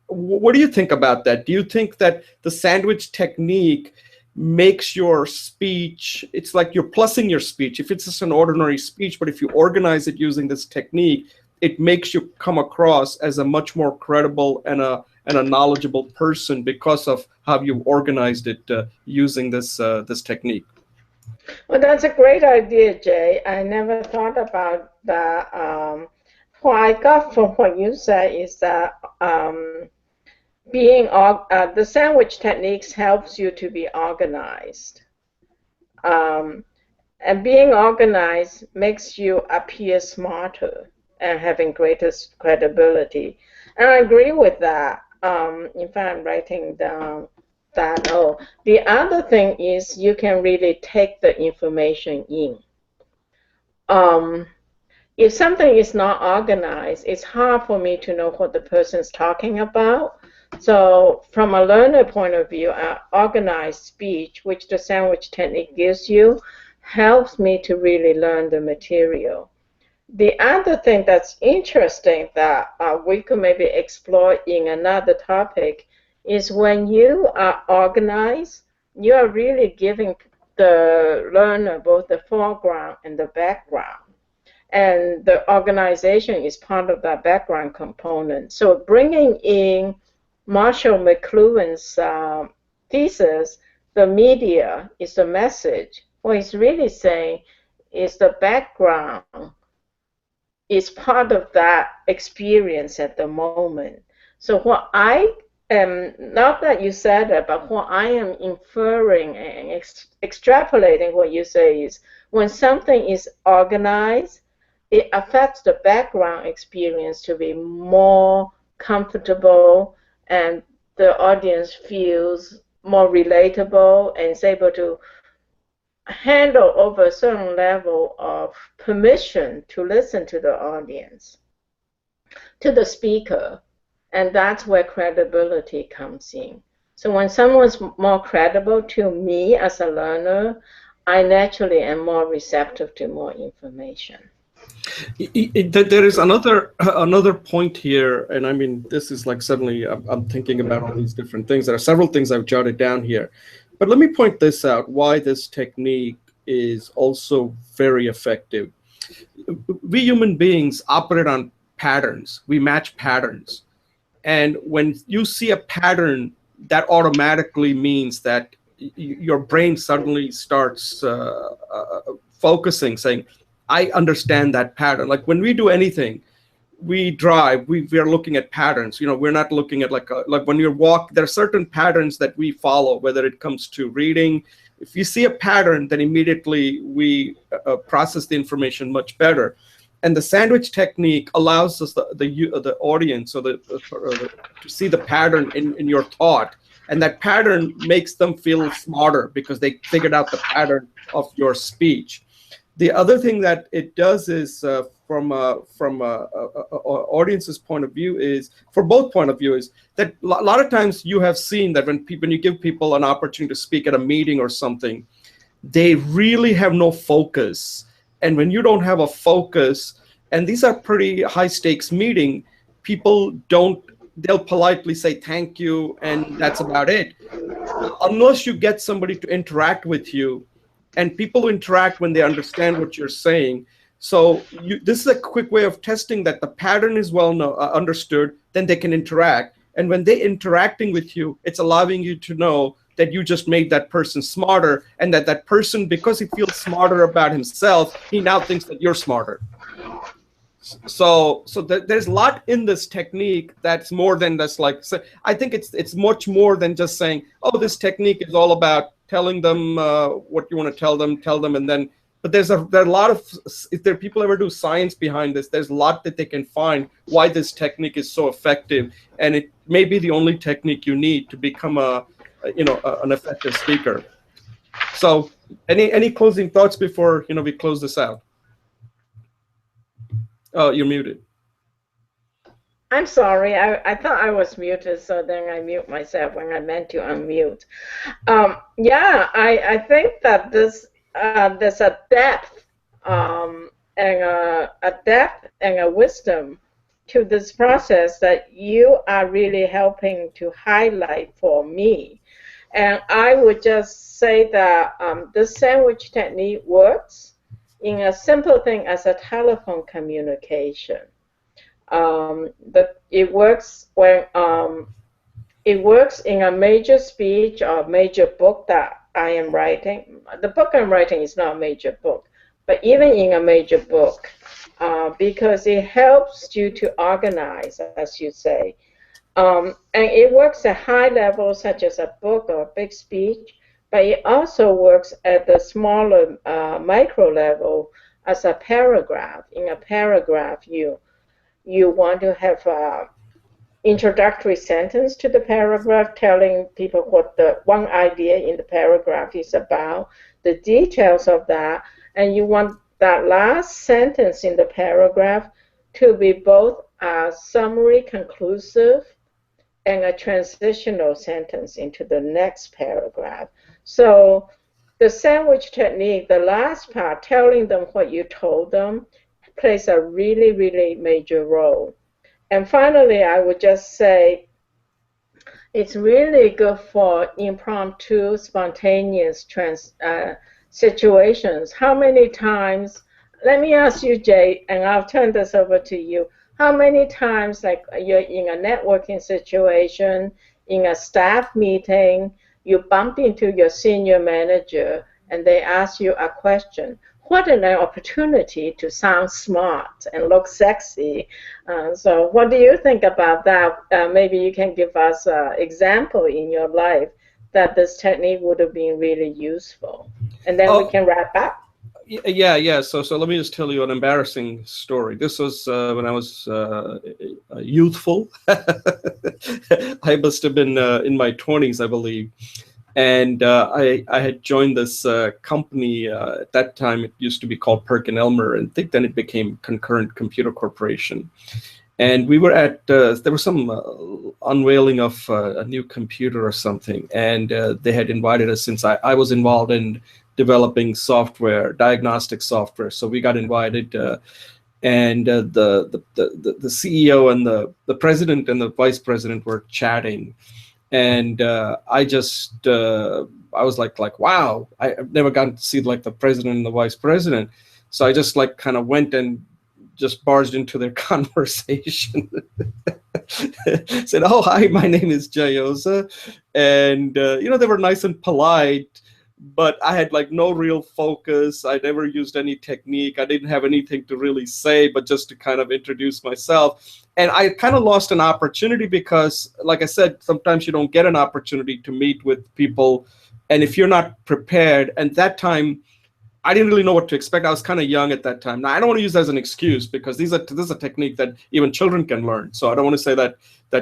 what do you think about that? Do you think that the sandwich technique makes your speech, it's like you're plussing your speech if it's just an ordinary speech, but if you organize it using this technique, it makes you come across as a much more credible and a knowledgeable person because of how you organized it using this technique? Well, that's a great idea, Jay. I never thought about that. What I got from what you said is that the sandwich techniques helps you to be organized. And being organized makes you appear smarter. and having greater credibility. And I agree with that. In fact, I'm writing down that. Oh, the other thing is you can really take the information in. Um, if something is not organized, it's hard for me to know what the person's talking about. So from a learner point of view, organized speech, which the sandwich technique gives you, helps me to really learn the material. The other thing that's interesting that we could maybe explore in another topic is when you are organized, you are really giving the learner both the foreground and the background. And the organization is part of that background component. So bringing in Marshall McLuhan's thesis, the media is the message. What he's really saying is the background is part of that experience at the moment. So what I am, not that you said it, but what I am inferring and extrapolating what you say is when something is organized, it affects the background experience to be more comfortable and the audience feels more relatable and is able to handle over a certain level of permission to listen to the audience, to the speaker, and that's where credibility comes in. So when someone's more credible to me as a learner, I naturally am more receptive to more information. There is another point here, and I mean, this is like suddenly I'm thinking about all these different things. There are several things I've jotted down here, but let me point this out, why this technique is also very effective. We human beings operate on patterns. We match patterns. And when you see a pattern, that automatically means that your brain suddenly starts focusing, saying, I understand that pattern. Like when we do anything, we drive, we are looking at patterns. You know, we're not looking at like when you walk, there are certain patterns that we follow, whether it comes to reading. If you see a pattern, then immediately we process the information much better. And the sandwich technique allows us the audience or to see the pattern in your thought. And that pattern makes them feel smarter because they figured out the pattern of your speech. The other thing that it does is from audience's point of view is, for both point of view, is that a lot of times you have seen that when you give people an opportunity to speak at a meeting or something, they really have no focus. And when you don't have a focus, and these are pretty high stakes meeting, they'll politely say thank you, and that's about it. Unless you get somebody to interact with you, and people interact when they understand what you're saying. So this is a quick way of testing that the pattern is well understood, then they can interact. And when they're interacting with you, it's allowing you to know that you just made that person smarter, and that person, because he feels smarter about himself, he now thinks that you're smarter. So there's a lot in this technique that's more than just like, so I think it's much more than just saying, oh, this technique is all about telling them what you want to tell them, and then, but there are a lot of, if there people ever do science behind this, there's a lot that they can find why this technique is so effective, and it may be the only technique you need to become an effective speaker. So any closing thoughts before we close this out? Oh, you're muted. I'm sorry, I thought I was muted, so then I mute myself when I meant to unmute. Yeah, I think that there's a depth and a wisdom to this process that you are really helping to highlight for me. And I would just say that the sandwich technique works in a simple thing as a telephone communication. It works when it works in a major speech or major book that I am writing. The book I'm writing is not a major book, but even in a major book, because it helps you to organize, as you say. And it works at high levels, such as a book or a big speech, but it also works at the smaller micro level as a paragraph. In a paragraph, you you want to have a introductory sentence to the paragraph telling people what the one idea in the paragraph is about, the details of that, and you want that last sentence in the paragraph to be both a summary, conclusive, and a transitional sentence into the next paragraph. So the sandwich technique, the last part, telling them what you told them, plays a really, really major role. And finally, I would just say it's really good for impromptu, spontaneous situations. How many times, let me ask you, Jay, and I'll turn this over to you. How many times, like you're in a networking situation, in a staff meeting, you bump into your senior manager and they ask you a question? What an opportunity to sound smart and look sexy. So what do you think about that? Maybe you can give us an example in your life that this technique would have been really useful. And then we can wrap up. Yeah. So let me just tell you an embarrassing story. This was when I was youthful. I must have been in my 20s, I believe. And I had joined this company at that time. It used to be called Perkin-Elmer, and I think then it became Concurrent Computer Corporation. And we were at there was some unveiling of a new computer or something, and they had invited us since I was involved in developing software, diagnostic software. So we got invited, and the CEO and the president and the vice president were chatting. And I was like, wow, I've never gotten to see like the president and the vice president. So I just like kind of went and just barged into their conversation. Said, oh, hi, my name is Jayosa. And, they were nice and polite, but I had like no real focus. I never used any technique. I didn't have anything to really say, but just to kind of introduce myself. And I kind of lost an opportunity because, like I said, sometimes you don't get an opportunity to meet with people. And if you're not prepared, and that time, I didn't really know what to expect. I was kind of young at that time. Now, I don't want to use that as an excuse because this is a technique that even children can learn. So I don't want to say that I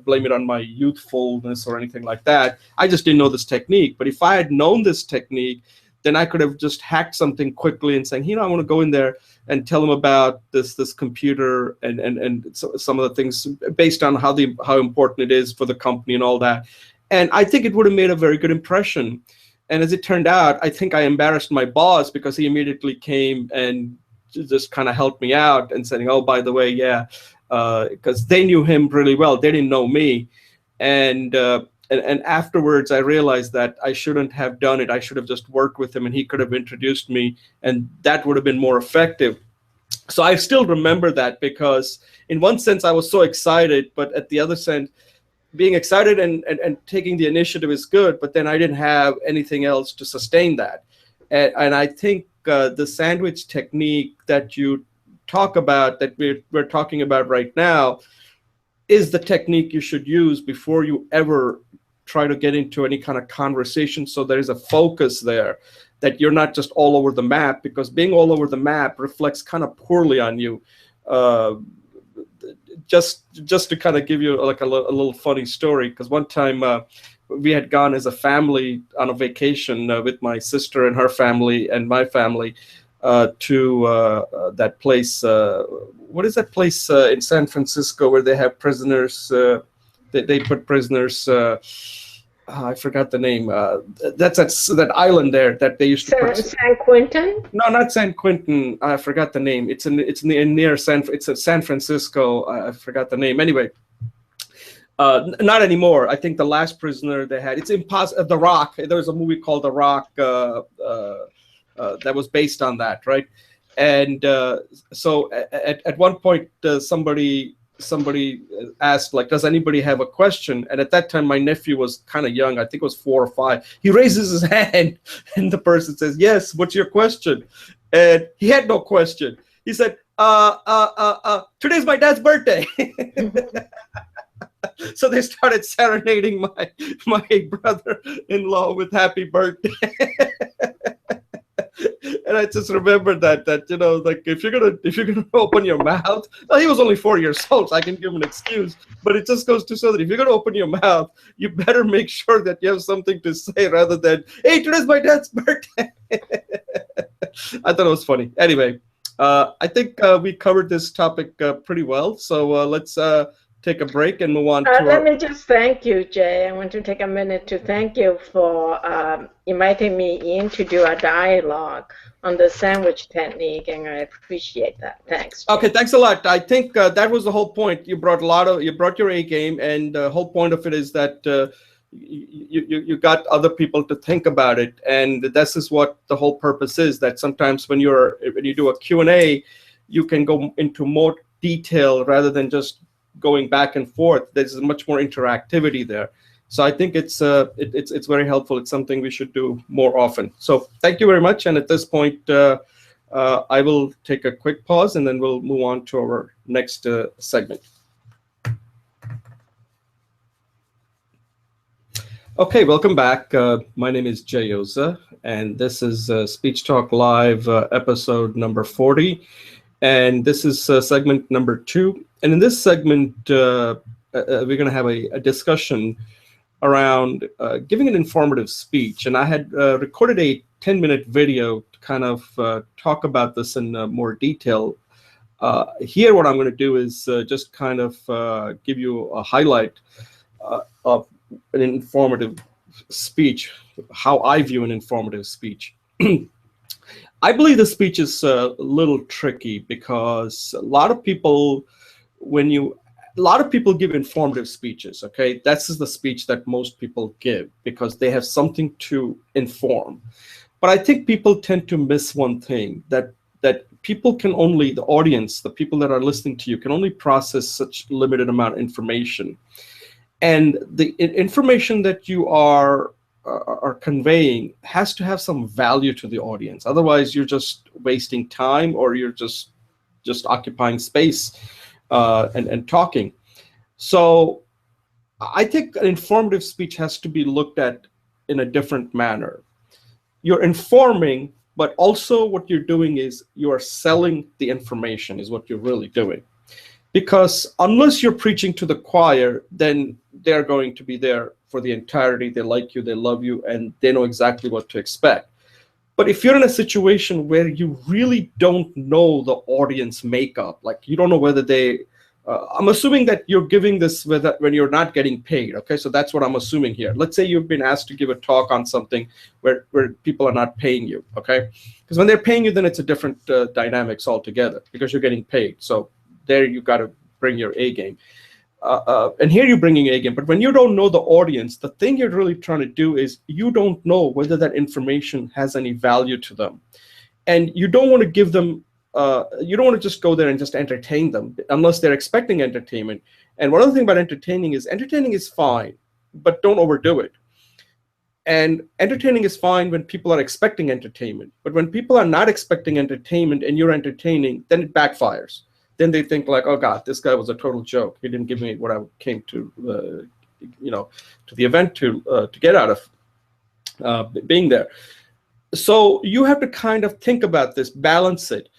blame it on my youthfulness or anything like that. I just didn't know this technique. But if I had known this technique, then I could have just hacked something quickly and saying, I want to go in there and tell them about this computer and some of the things based on how important it is for the company and all that. And I think it would have made a very good impression. And as it turned out, I think I embarrassed my boss because he immediately came and just kind of helped me out and saying, oh, by the way, yeah, because they knew him really well. They didn't know me. And afterwards, I realized that I shouldn't have done it. I should have just worked with him and he could have introduced me, and that would have been more effective. So I still remember that because in one sense, I was so excited, but at the other sense, being excited and taking the initiative is good, but then I didn't have anything else to sustain that. And I think the sandwich technique that you talk about, that we're talking about right now, is the technique you should use before you ever try to get into any kind of conversation. So there's a focus there, that you're not just all over the map, because being all over the map reflects kind of poorly on you. Just to kind of give you like a little funny story, because one time we had gone as a family on a vacation with my sister and her family and my family to that place. What is that place in San Francisco where they have prisoners? They put prisoners. I forgot the name. That's that island there that they used to put. San Quentin? No, not San Quentin. I forgot the name. It's near San Francisco. I forgot the name. Anyway, not anymore. I think the last prisoner they had. It's impossible. The Rock. There was a movie called The Rock that was based on that, right? And so at one point somebody asked, like, does anybody have a question? And at that time, my nephew was kind of young. I think it was 4 or 5. He raises his hand, and the person says, yes, what's your question? And he had no question. He said, today's my dad's birthday. So they started serenading my brother-in-law with happy birthday. And I just remembered that like if you're gonna open your mouth, well, he was only 4 years old, so I can give him an excuse. But it just goes to show that if you're gonna open your mouth, you better make sure that you have something to say rather than, "Hey, today's my dad's birthday." I thought it was funny. Anyway, I think we covered this topic pretty well. So let's take a break and move on to Let me just thank you, Jay. I want to take a minute to thank you for inviting me in to do a dialogue on the sandwich technique, and I appreciate that. Thanks, Jay. Okay, thanks a lot. I think that was the whole point. You brought your A game, and the whole point of it is that you got other people to think about it, and this is what the whole purpose is. That sometimes when you do a Q&A, you can go into more detail rather than just going back and forth. There's much more interactivity there. So I think it's very helpful. It's something we should do more often. So thank you very much. And at this point, I will take a quick pause, and then we'll move on to our next segment. Okay, welcome back. My name is Jay Oza, and this is Speech Talk Live episode number 40. And this is segment number 2. And in this segment, we're going to have a discussion around giving an informative speech. And I had recorded a 10-minute video to kind of talk about this in more detail. Here, what I'm going to do is just kind of give you a highlight of an informative speech, how I view an informative speech. I believe the speech is a little tricky because a lot of people give informative speeches, okay? That's the speech that most people give because they have something to inform. But I think people tend to miss one thing, that people can only, the audience, the people that are listening to you can only process such limited amount of information. And the information that you are conveying has to have some value to the audience. Otherwise, you're just wasting time, or you're just occupying space and talking. So I think an informative speech has to be looked at in a different manner. You're informing, but also what you're doing is you are selling the information is what you're really doing. Because unless you're preaching to the choir, then they're going to be there for the entirety. They like you, they love you, and they know exactly what to expect. But if you're in a situation where you really don't know the audience makeup, like you don't know whether I'm assuming that you're giving this when you're not getting paid, okay? So that's what I'm assuming here. Let's say you've been asked to give a talk on something where people are not paying you, okay? Because when they're paying you, then it's a different dynamics altogether because you're getting paid. So there you got to bring your A game. And here you're bringing A game. But when you don't know the audience, the thing you're really trying to do is you don't know whether that information has any value to them. And you don't want to give them, you don't want to just go there and just entertain them unless they're expecting entertainment. And one other thing about entertaining is fine, but don't overdo it. And entertaining is fine when people are expecting entertainment. But when people are not expecting entertainment and you're entertaining, then it backfires. Then they think like, oh God, this guy was a total joke. He didn't give me what I came to, to the event to get out of being there. So you have to kind of think about this, balance it,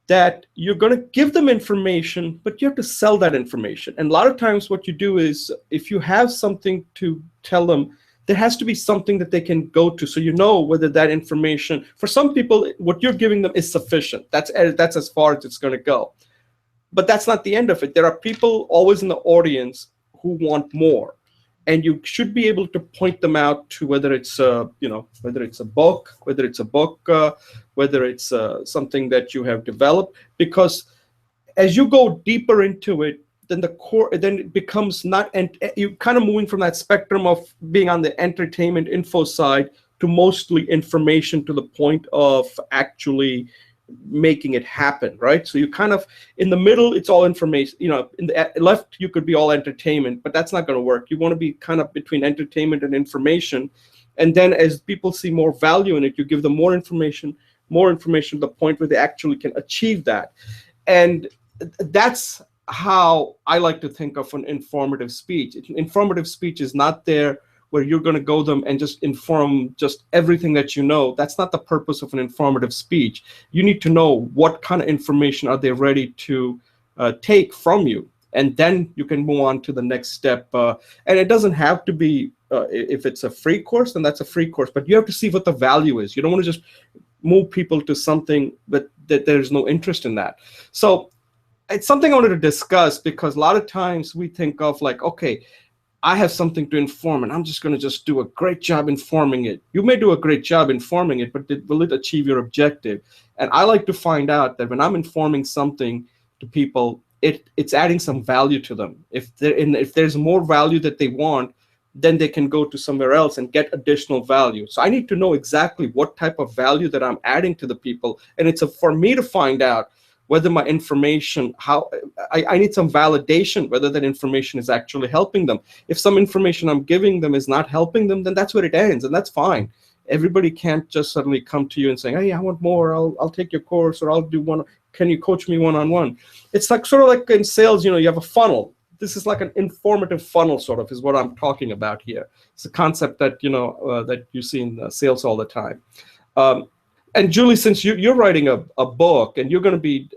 that you're going to give them information, but you have to sell that information. And a lot of times what you do is if you have something to tell them, there has to be something that they can go to. So you know whether that information, for some people, what you're giving them is sufficient. That's as far as it's going to go. But that's not the end of it. There are people always in the audience who want more, and you should be able to point them out to whether it's whether it's a book, whether it's something that you have developed. Because as you go deeper into it, then it becomes not, and you kind of moving from that spectrum of being on the entertainment info side to mostly information to the point of actually making it happen, right? So you kind of, in the middle, it's all information. In the left, you could be all entertainment, but that's not going to work. You want to be kind of between entertainment and information. And then as people see more value in it, you give them more information to the point where they actually can achieve that. And that's how I like to think of an informative speech. Informative speech is not there where you're going to go them and just inform just everything that you know. That's not the purpose of an informative speech. You need to know what kind of information are they ready to take from you, and then you can move on to the next step. And it doesn't have to be, if it's a free course, then that's a free course, but you have to see what the value is. You don't want to just move people to something that there's no interest in that. So it's something I wanted to discuss, because a lot of times we think of like, okay, I have something to inform and I'm just going to just do a great job informing it. You may do a great job informing it, but will it achieve your objective? And I like to find out that when I'm informing something to people, it's adding some value to them. If there's more value that they want, then they can go to somewhere else and get additional value. So I need to know exactly what type of value that I'm adding to the people. And it's for me to find out whether my information, I need some validation, whether that information is actually helping them. If some information I'm giving them is not helping them, then that's where it ends, and that's fine. Everybody can't just suddenly come to you and say, hey, I want more, I'll take your course, or I'll do one, can you coach me one-on-one? It's like sort of like in sales, you have a funnel. This is like an informative funnel, sort of, is what I'm talking about here. It's a concept that, that you see in sales all the time. And Julie, since you're writing a book and you're going to be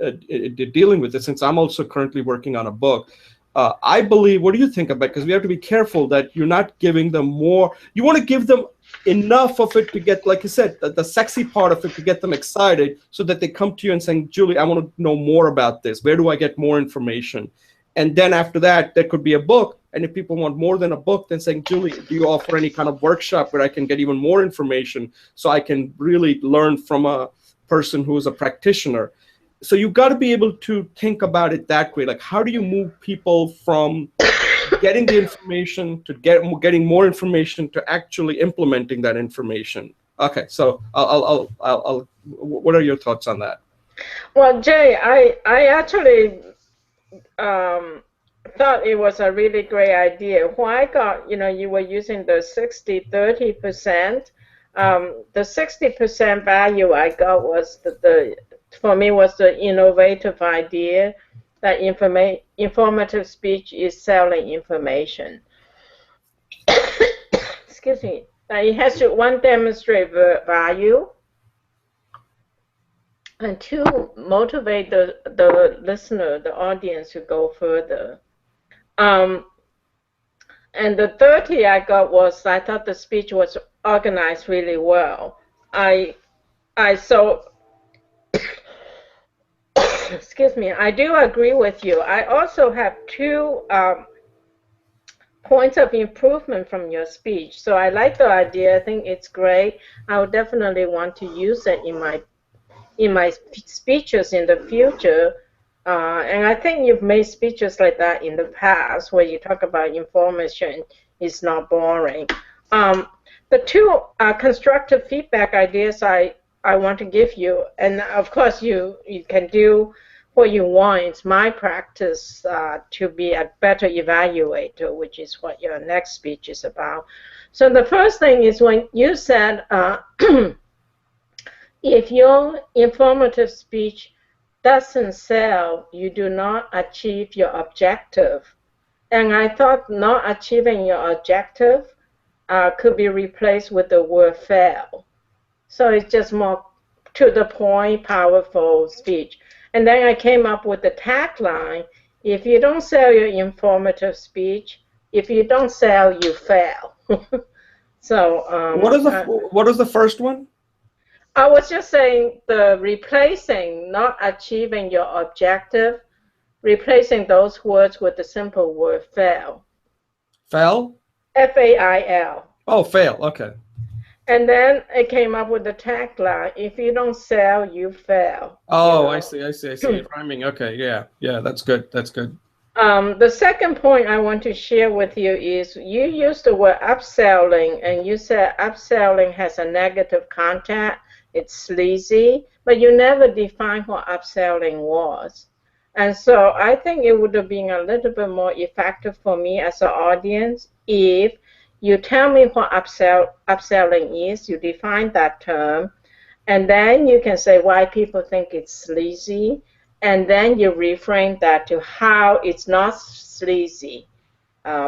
dealing with it, since I'm also currently working on a book, I believe, what do you think about it? Because we have to be careful that you're not giving them more. You want to give them enough of it to get, like you said, the sexy part of it to get them excited, so that they come to you and saying, Julie, I want to know more about this. Where do I get more information? And then after that, there could be a book. And if people want more than a book, then saying, Julie, do you offer any kind of workshop where I can get even more information so I can really learn from a person who is a practitioner? So you've got to be able to think about it that way. Like, how do you move people from getting the information to getting more information to actually implementing that information? Okay, so I'll what are your thoughts on that? Well, Jay, I actually thought it was a really great idea. When I got, you were using the 60-30%. The 60% value I got was for me was the innovative idea that informative speech is selling information. Excuse me. It has to, one, demonstrate value, and two, motivate the listener, the audience, to go further. And the 30 I got was, I thought the speech was organized really well. Excuse me, I do agree with you. I also have two points of improvement from your speech. So I like the idea. I think it's great. I would definitely want to use it in my speeches in the future. And I think you've made speeches like that in the past, where you talk about information is not boring. The two constructive feedback ideas I want to give you, and of course you can do what you want. It's my practice to be a better evaluator, which is what your next speech is about. So the first thing is, when you said, if your informative speech doesn't sell, you do not achieve your objective. And I thought not achieving your objective could be replaced with the word fail. So it's just more to the point, powerful speech. And then I came up with the tagline: if you don't sell your informative speech, if you don't sell, you fail. So what is the first one? I was just saying, the replacing, not achieving your objective, replacing those words with the simple word fail. Fail? F-A-I-L. Oh, fail. Okay. And then it came up with the tagline: if you don't sell, you fail. Oh, I see. Rhyming. Okay, yeah, that's good. That's good. The second point I want to share with you is, you used the word upselling, and you said upselling has a negative content. It's sleazy, but you never defined what upselling was. And so I think it would have been a little bit more effective for me as an audience if you tell me what upselling is, you define that term, and then you can say why people think it's sleazy, and then you reframe that to how it's not sleazy,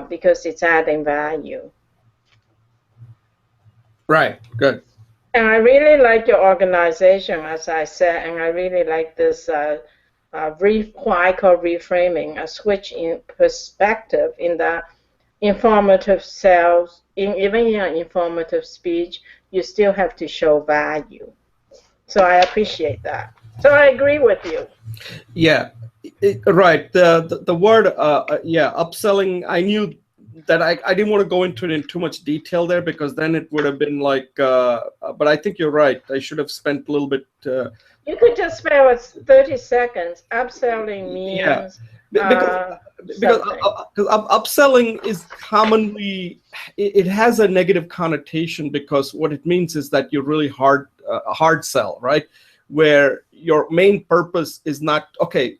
because it's adding value. Right. Good. And I really like your organization, as I said, and I really like this what I call reframing, a switch in perspective in the informative cells. Even in an informative speech, you still have to show value. So I appreciate that. So I agree with you. Yeah, right. The word, yeah, upselling. I knew that I didn't want to go into it in too much detail there because then it would have been like. But I think you're right. I should have spent a little bit. You could just spare us 30 seconds. Upselling Yeah, means because something. upselling is commonly it has a negative connotation because what it means is that you're really hard sell, right? Where your main purpose is not okay.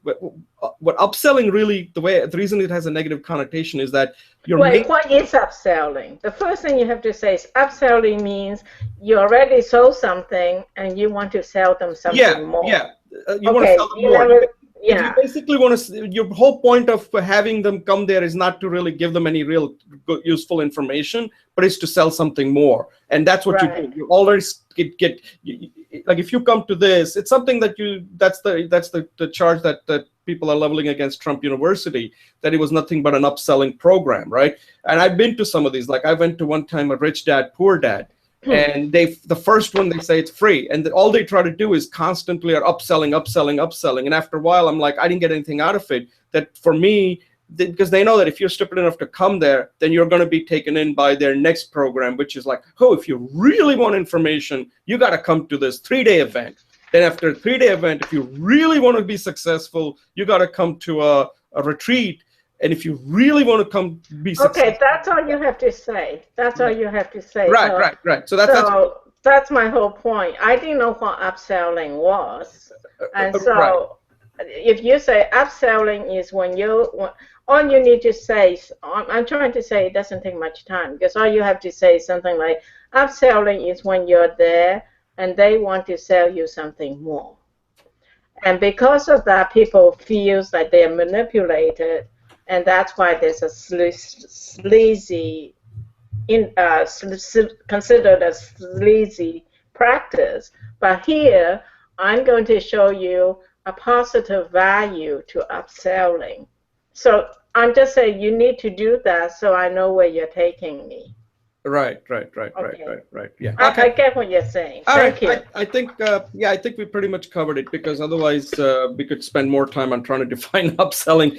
What upselling really the reason it has a negative connotation is that your Wait, main what is upselling? The first thing you have to say is upselling means you already sold something and you want to sell them something more. yeah. You want to Okay, sell them you more. never, You basically want to. Your whole point of having them come there is not to really give them any real good, useful information, but it's to sell something more, and that's what you do. You always like if you come to this, it's something that that's the charge that people are leveling against Trump University, that it was nothing but an upselling program, right? And I've been to some of these. Like I went to one time a Rich Dad Poor Dad. And the first one they say it's free, and all they try to do is constantly are upselling. And after a while, I'm like, I didn't get anything out of it. That for me, because they know that if you're stupid enough to come there, then you're going to be taken in by their next program, which is like, oh, if you really want information, you got to come to this 3-day event. Then after a 3-day event, if you really want to be successful, you got to come to a retreat. And if you really want to come be successful, okay, that's all you have to say. That's all you have to say. Right. So that's my whole point. I didn't know what upselling was, and so if you say upselling is when all you need to say, I'm trying to say it doesn't take much time because all you have to say is something like upselling is when you're there and they want to sell you something more, and because of that, people feel that they're manipulated. And that's why there's a sleazy, considered a sleazy practice. But here, I'm going to show you a positive value to upselling. So I'm just saying you need to do that so I know where you're taking me. Right. Yeah. Okay. I get what you're saying. All Thank right. you. I think, I think we pretty much covered it because otherwise we could spend more time on trying to define upselling.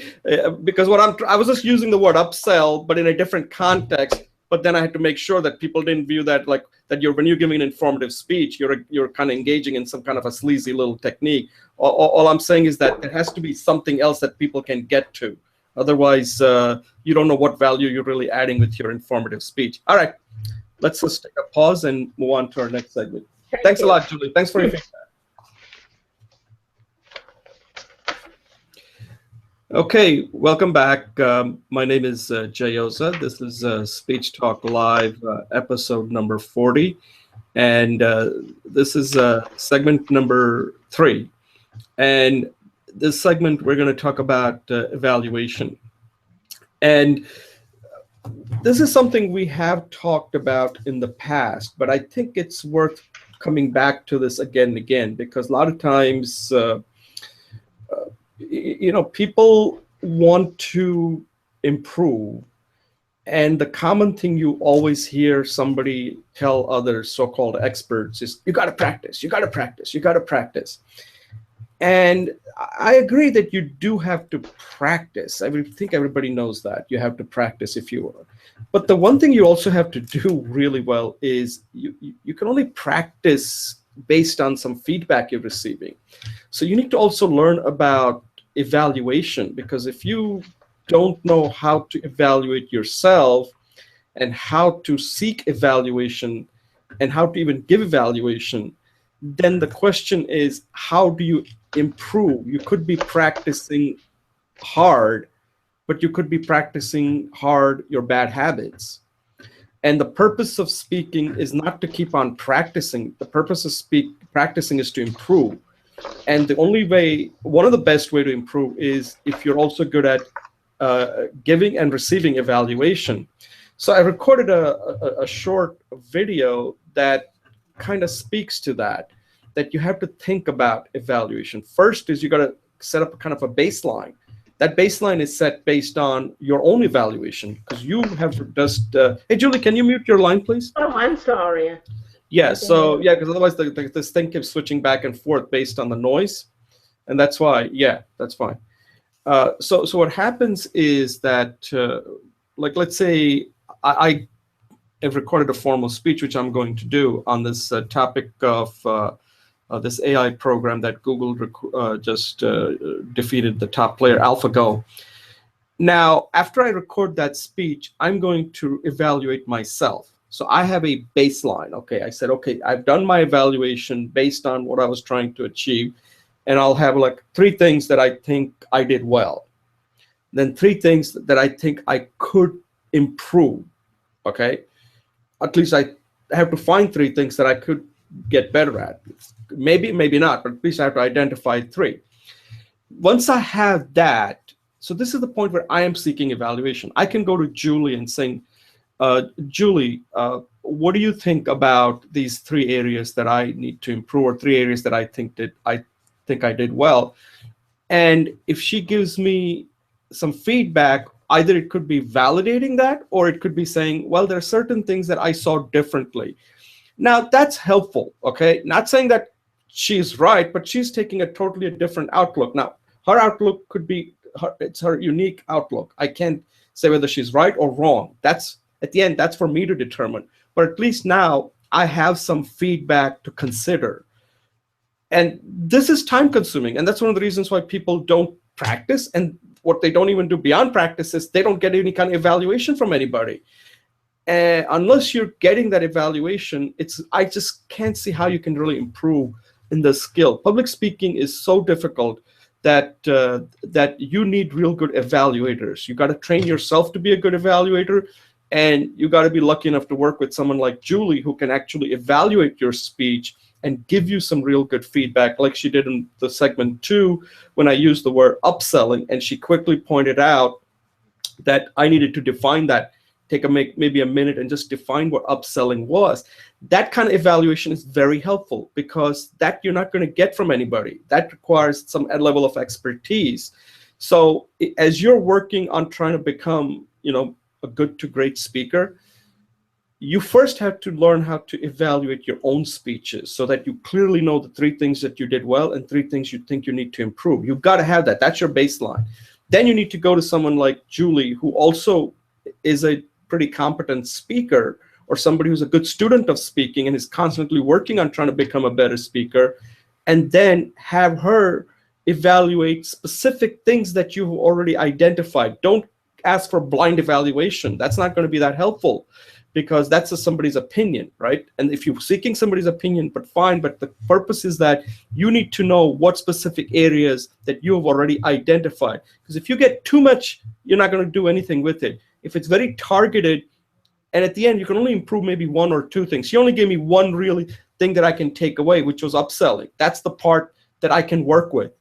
Because I was just using the word upsell, but in a different context. But then I had to make sure that people didn't view that like that when you're giving an informative speech, you're kind of engaging in some kind of a sleazy little technique. All I'm saying is that there has to be something else that people can get to. Otherwise, you don't know what value you're really adding with your informative speech. All right, let's just take a pause and move on to our next segment. Thanks a lot, Julie. Thanks for your feedback. Okay, welcome back. My name is Jay Oza. This is Speech Talk Live, episode number 40. And this is segment number 3. And this segment, we're going to talk about evaluation. And this is something we have talked about in the past, but I think it's worth coming back to this again and again, because a lot of times, people want to improve. And the common thing you always hear somebody tell other so-called experts is, you got to practice, you got to practice, you got to practice. And I agree that you do have to practice. I think everybody knows that. You have to practice if you are. But the one thing you also have to do really well is you can only practice based on some feedback you're receiving. So you need to also learn about evaluation, because if you don't know how to evaluate yourself and how to seek evaluation and how to even give evaluation, then the question is, how do you improve? You could be practicing hard, but you could be practicing hard your bad habits. And the purpose of speaking is not to keep on practicing. The purpose of practicing is to improve. And the only way, one of the best way to improve is if you're also good at giving and receiving evaluation. So I recorded a short video that kind of speaks to that you have to think about evaluation. First is you got to set up a kind of a baseline. That baseline is set based on your own evaluation because you have just. Hey, Julie, can you mute your line, please? Oh, I'm sorry. Yeah. So yeah, because otherwise this thing keeps switching back and forth based on the noise, and that's why. Yeah, that's fine. So what happens is that, like, let's say I have recorded a formal speech, which I'm going to do on this topic of this AI program that Google just defeated the top player, AlphaGo. Now, after I record that speech, I'm going to evaluate myself. So I have a baseline. Okay, I said, okay, I've done my evaluation based on what I was trying to achieve, and I'll have like 3 things that I think I did well. Then 3 things that I think I could improve. Okay, at least I have to find 3 things that I could get better at. Maybe, maybe not, but at least I have to identify 3. Once I have that, so this is the point where I am seeking evaluation. I can go to Julie and say, Julie, what do you think about these 3 areas that I need to improve, or 3 areas that I think I did well? And if she gives me some feedback, either it could be validating that, or it could be saying, well, there are certain things that I saw differently. Now, that's helpful, okay? Not saying that she's right, but she's taking a totally different outlook. Now, her outlook could be, it's her unique outlook. I can't say whether she's right or wrong. That's, at the end, that's for me to determine. But at least now I have some feedback to consider. And this is time consuming. And that's one of the reasons why people don't practice. And what they don't even do beyond practice is they don't get any kind of evaluation from anybody. And unless you're getting that evaluation, I just can't see how you can really improve in the skill. Public speaking is so difficult that that you need real good evaluators. You got to train yourself to be a good evaluator, and you got to be lucky enough to work with someone like Julie who can actually evaluate your speech and give you some real good feedback, like she did in the segment 2 when I used the word upselling, and she quickly pointed out that I needed to define that. Take maybe a minute and just define what upselling was. That kind of evaluation is very helpful because that you're not going to get from anybody. That requires some level of expertise. So as you're working on trying to become, a good to great speaker, you first have to learn how to evaluate your own speeches so that you clearly know the 3 things that you did well and 3 things you think you need to improve. You've got to have that. That's your baseline. Then you need to go to someone like Julie, who also is a pretty competent speaker, or somebody who's a good student of speaking and is constantly working on trying to become a better speaker, and then have her evaluate specific things that you've already identified. Don't ask for blind evaluation. That's not going to be that helpful, because that's just somebody's opinion, right? And if you're seeking somebody's opinion, but fine, but the purpose is that you need to know what specific areas that you have already identified. Because if you get too much, you're not going to do anything with it. If it's very targeted, and at the end, you can only improve maybe 1 or 2 things. She only gave me 1 really thing that I can take away, which was upselling. That's the part that I can work with.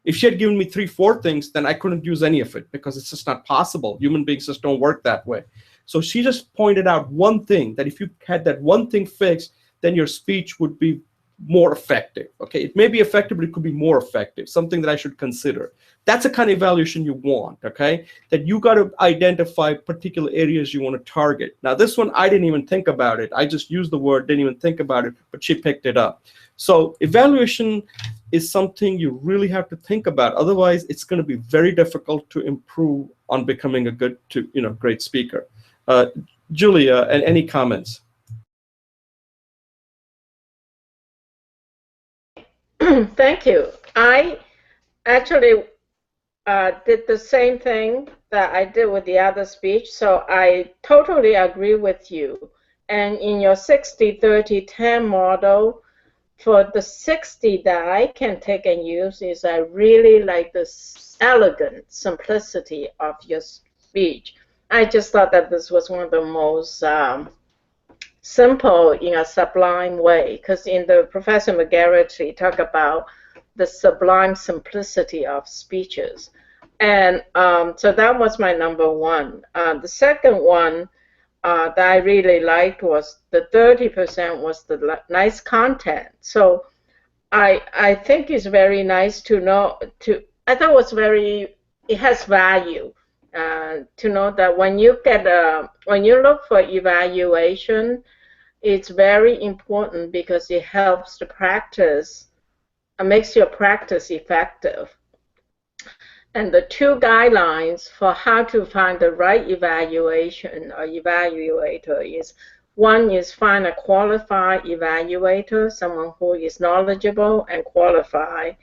If she had given me 3, 4 things, then I couldn't use any of it because it's just not possible. Human beings just don't work that way. So she just pointed out 1 thing, that if you had that 1 thing fixed, then your speech would be more effective. Okay, it may be effective, but it could be more effective, something that I should consider. That's the kind of evaluation you want, okay? That you got to identify particular areas you want to target. Now, this one, I didn't even think about it. I just used the word, didn't even think about it, but she picked it up. So evaluation is something you really have to think about. Otherwise, it's going to be very difficult to improve on becoming a good to, great speaker. Julia, and any comments? Thank you. I actually did the same thing that I did with the other speech, so I totally agree with you. And in your 60-30-10 model, for the 60 that I can take and use is I really like the elegant simplicity of your speech. I just thought that this was one of the most simple in a sublime way, because in the Professor McGarrity talk about the sublime simplicity of speeches. And so that was my number 1. The second one, that I really liked was the 30% was the nice content. So I think it's very nice to know I thought it was it has value to know that when you when you look for evaluation, it's very important because it helps the practice, makes your practice effective. And the two guidelines for how to find the right evaluation or evaluator is, one is find a qualified evaluator, someone who is knowledgeable and qualified.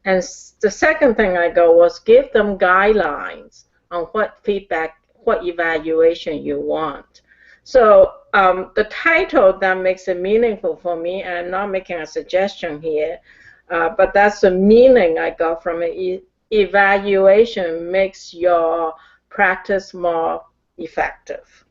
And the second thing I go was give them guidelines on what feedback, what evaluation you want. So the title that makes it meaningful for me, and I'm not making a suggestion here, but that's the meaning I got from it. Evaluation makes your practice more effective.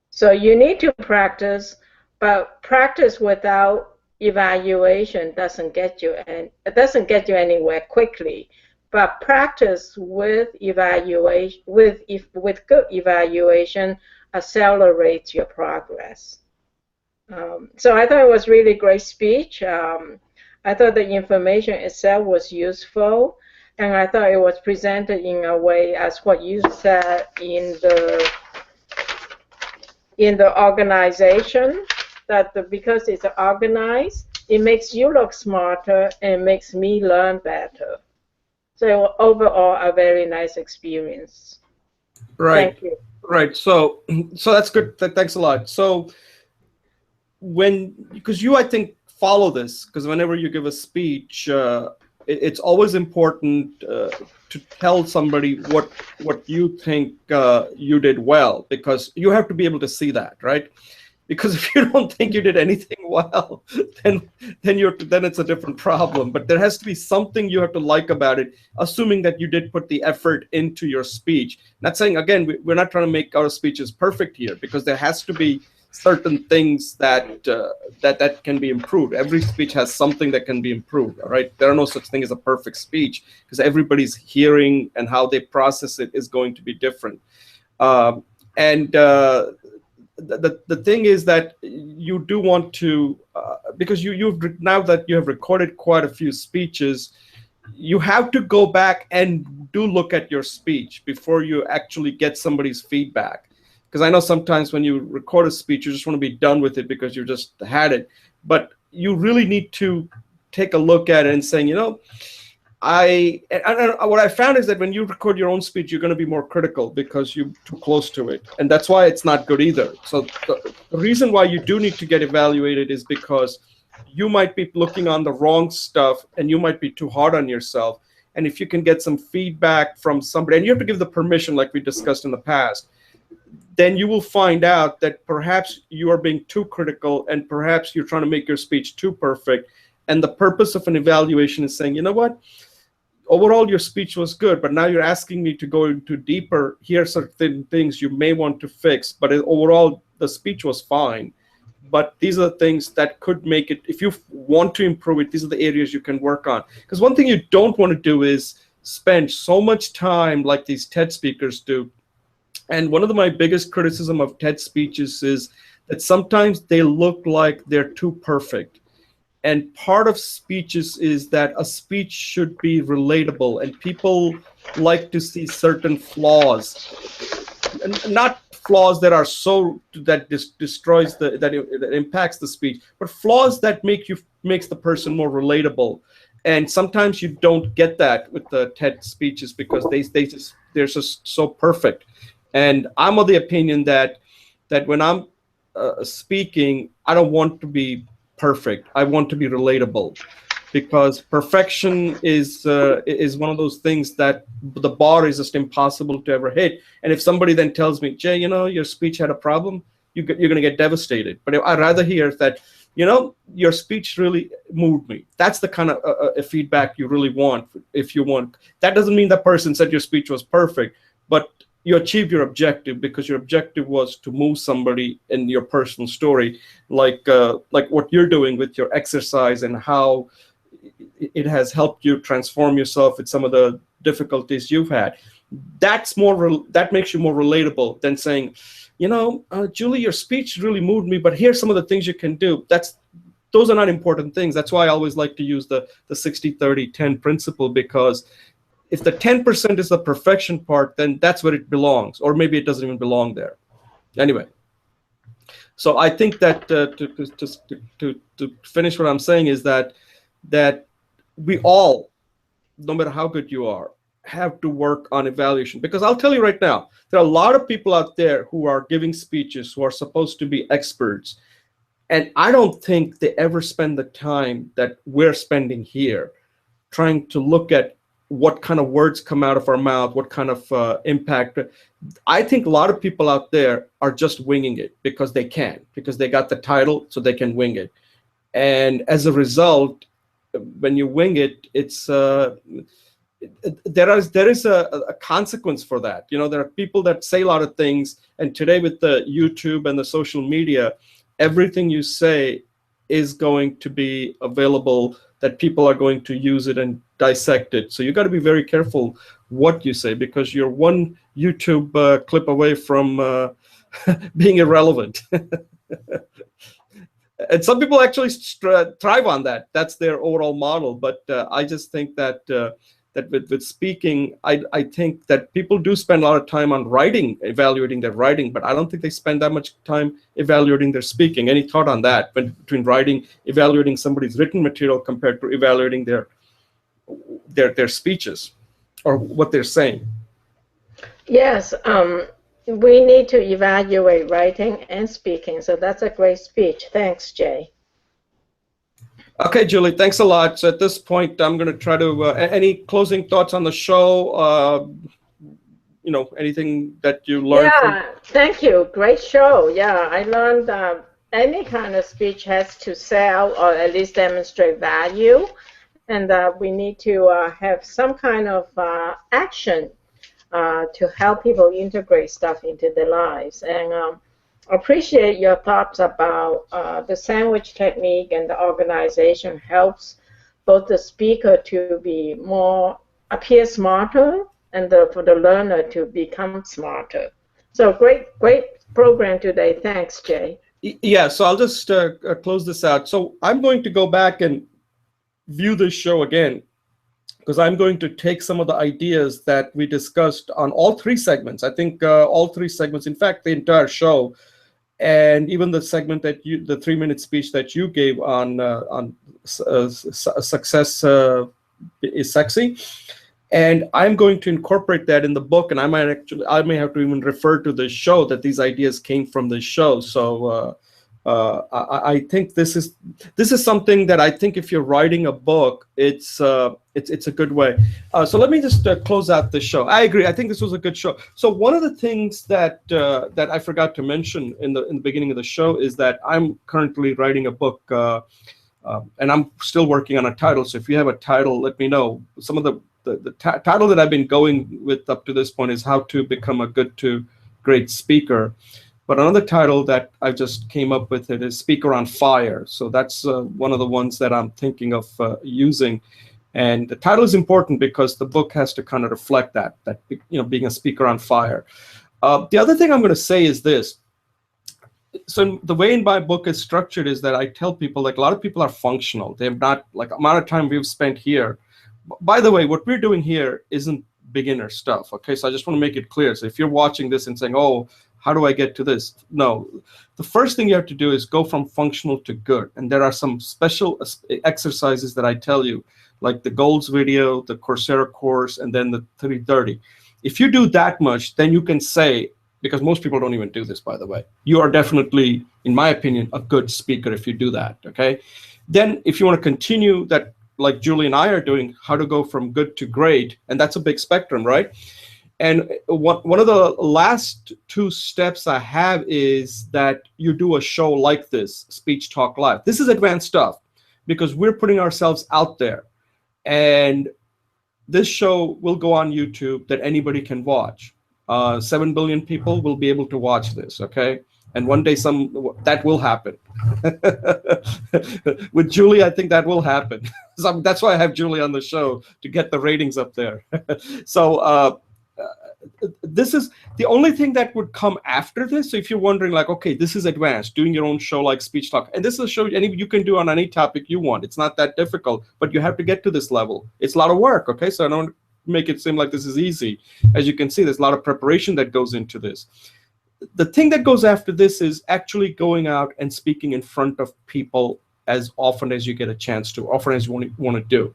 So you need to practice, but practice without evaluation doesn't get you, and it doesn't get you anywhere quickly. But practice with evaluation, with good evaluation, accelerates your progress. So I thought it was really great speech. I thought the information itself was useful, and I thought it was presented in a way as what you said in the organization, that because it's organized, it makes you look smarter and makes me learn better. So overall, a very nice experience. Right. Thank you. Right. So that's good. Thanks a lot. So because you, I think, follow this, because whenever you give a speech, it's always important to tell somebody what you think you did well, because you have to be able to see that, right? Because if you don't think you did anything well, then it's a different problem. But there has to be something you have to like about it, assuming that you did put the effort into your speech. Not saying, again, we're not trying to make our speeches perfect here, because there has to be certain things that can be improved. Every speech has something that can be improved. All right, there are no such thing as a perfect speech, because everybody's hearing and how they process it is going to be different. The thing is that you do want to, because now that you have recorded quite a few speeches, you have to go back and do look at your speech before you actually get somebody's feedback. Because I know sometimes when you record a speech, you just want to be done with it because you just had it. But you really need to take a look at it and saying, what I found is that when you record your own speech, you're going to be more critical because you're too close to it. And that's why it's not good either. So the reason why you do need to get evaluated is because you might be looking on the wrong stuff and you might be too hard on yourself. And if you can get some feedback from somebody, and you have to give the permission like we discussed in the past, then you will find out that perhaps you are being too critical and perhaps you're trying to make your speech too perfect. And the purpose of an evaluation is saying, you know what? Overall, your speech was good, but now you're asking me to go into deeper. Here are certain things you may want to fix, but overall, the speech was fine. But these are the things that could make it, if you want to improve it, these are the areas you can work on. Because one thing you don't want to do is spend so much time like these TED speakers do. And one of my biggest criticism of TED speeches is that sometimes they look like they're too perfect. And part of speeches is that a speech should be relatable, and people like to see certain flaws, and not flaws that are destroys that impacts the speech, but flaws that makes the person more relatable. And sometimes you don't get that with the TED speeches because they're just so perfect. And I'm of the opinion that when I'm speaking, I don't want to be perfect. I want to be relatable, because perfection is one of those things that the bar is just impossible to ever hit. And if somebody then tells me, Jay, your speech had a problem, you're going to get devastated. But I'd rather hear that, your speech really moved me. That's the kind of feedback you really want. If you want, that doesn't mean that person said your speech was perfect, but you achieved your objective because your objective was to move somebody in your personal story, like what you're doing with your exercise and how it has helped you transform yourself with some of the difficulties you've had. that makes you more relatable than saying, Julie, your speech really moved me, but here's some of the things you can do. Those are not important things. That's why I always like to use the 60-30-10 principle, because if the 10% is the perfection part, then that's where it belongs, or maybe it doesn't even belong there. Anyway, so I think that to finish what I'm saying is that we all, no matter how good you are, have to work on evaluation. Because I'll tell you right now, there are a lot of people out there who are giving speeches who are supposed to be experts, and I don't think they ever spend the time that we're spending here trying to look at what kind of words come out of our mouth, what kind of impact. I think a lot of people out there are just winging it because they can, because they got the title, so they can wing it. And as a result, when you wing it, it's there is a consequence for that. There are people that say a lot of things, and today with the YouTube and the social media, everything you say is going to be available, that people are going to use it and dissect it. So you got to be very careful what you say, because you're one YouTube clip away from being irrelevant. And some people actually thrive on that. That's their overall model. But I just think that that with speaking, I think that people do spend a lot of time on writing, evaluating their writing, but I don't think they spend that much time evaluating their speaking. Any thought on that, between writing, evaluating somebody's written material compared to evaluating their speeches or what they're saying? Yes, we need to evaluate writing and speaking. So that's a great speech. Thanks, Jay. Okay, Julie, thanks a lot. So at this point, I'm going to try to, any closing thoughts on the show? Anything that you learned? Yeah, thank you. Great show. Yeah, I learned any kind of speech has to sell or at least demonstrate value. And we need to have some kind of action to help people integrate stuff into their lives. And appreciate your thoughts about the sandwich technique, and the organization helps both the speaker to be appear smarter, and for the learner to become smarter. So great program today. Thanks, Jay. Yeah, so I'll just close this out. So I'm going to go back and view this show again, because I'm going to take some of the ideas that we discussed on all three segments. I think all three segments, in fact, the entire show, and even the segment the 3-minute speech that you gave on success is sexy. And I'm going to incorporate that in the book, and I may have to even refer to the show that these ideas came from the show. So I think this is something that I think if you're writing a book, it's a good way. So let me just close out the show. I agree. I think this was a good show. So one of the things that I forgot to mention in the beginning of the show is that I'm currently writing a book, and I'm still working on a title. So if you have a title, let me know. Some of the title that I've been going with up to this point is How to Become a Good to Great Speaker. But another title that I just came up with is Speaker on Fire. So that's one of the ones that I'm thinking of using. And the title is important because the book has to kind of reflect that being a speaker on fire. The other thing I'm going to say is this. So the way in my book is structured is that I tell people, like, a lot of people are functional. They're not, like, the amount of time we've spent here. By the way, what we're doing here isn't beginner stuff. Okay, so I just want to make it clear. So if you're watching this and saying, oh, how do I get to this? No, the first thing you have to do is go from functional to good. And there are some special exercises that I tell you, like the goals video, the Coursera course, and then the 330. If you do that much, then you can say, because most people don't even do this, by the way, you are definitely, in my opinion, a good speaker if you do that, okay? Then if you want to continue that, like Julie and I are doing, how to go from good to great, and that's a big spectrum, right? And one of the last 2 steps I have is that you do a show like this, Speech Talk Live. This is advanced stuff because we're putting ourselves out there. And this show will go on YouTube that anybody can watch. 7 billion people will be able to watch this, okay? And one day that will happen. With Julie, I think that will happen. So that's why I have Julie on the show, to get the ratings up there. So this is the only thing that would come after this. So if you're wondering, like, okay, this is advanced, doing your own show like Speech Talk, and this is a show you can do on any topic you want. It's not that difficult, but you have to get to this level. It's a lot of work, okay? So I don't make it seem like this is easy. As you can see, there's a lot of preparation that goes into this. The thing that goes after this is actually going out and speaking in front of people as often as you get a chance to, often as you want to do.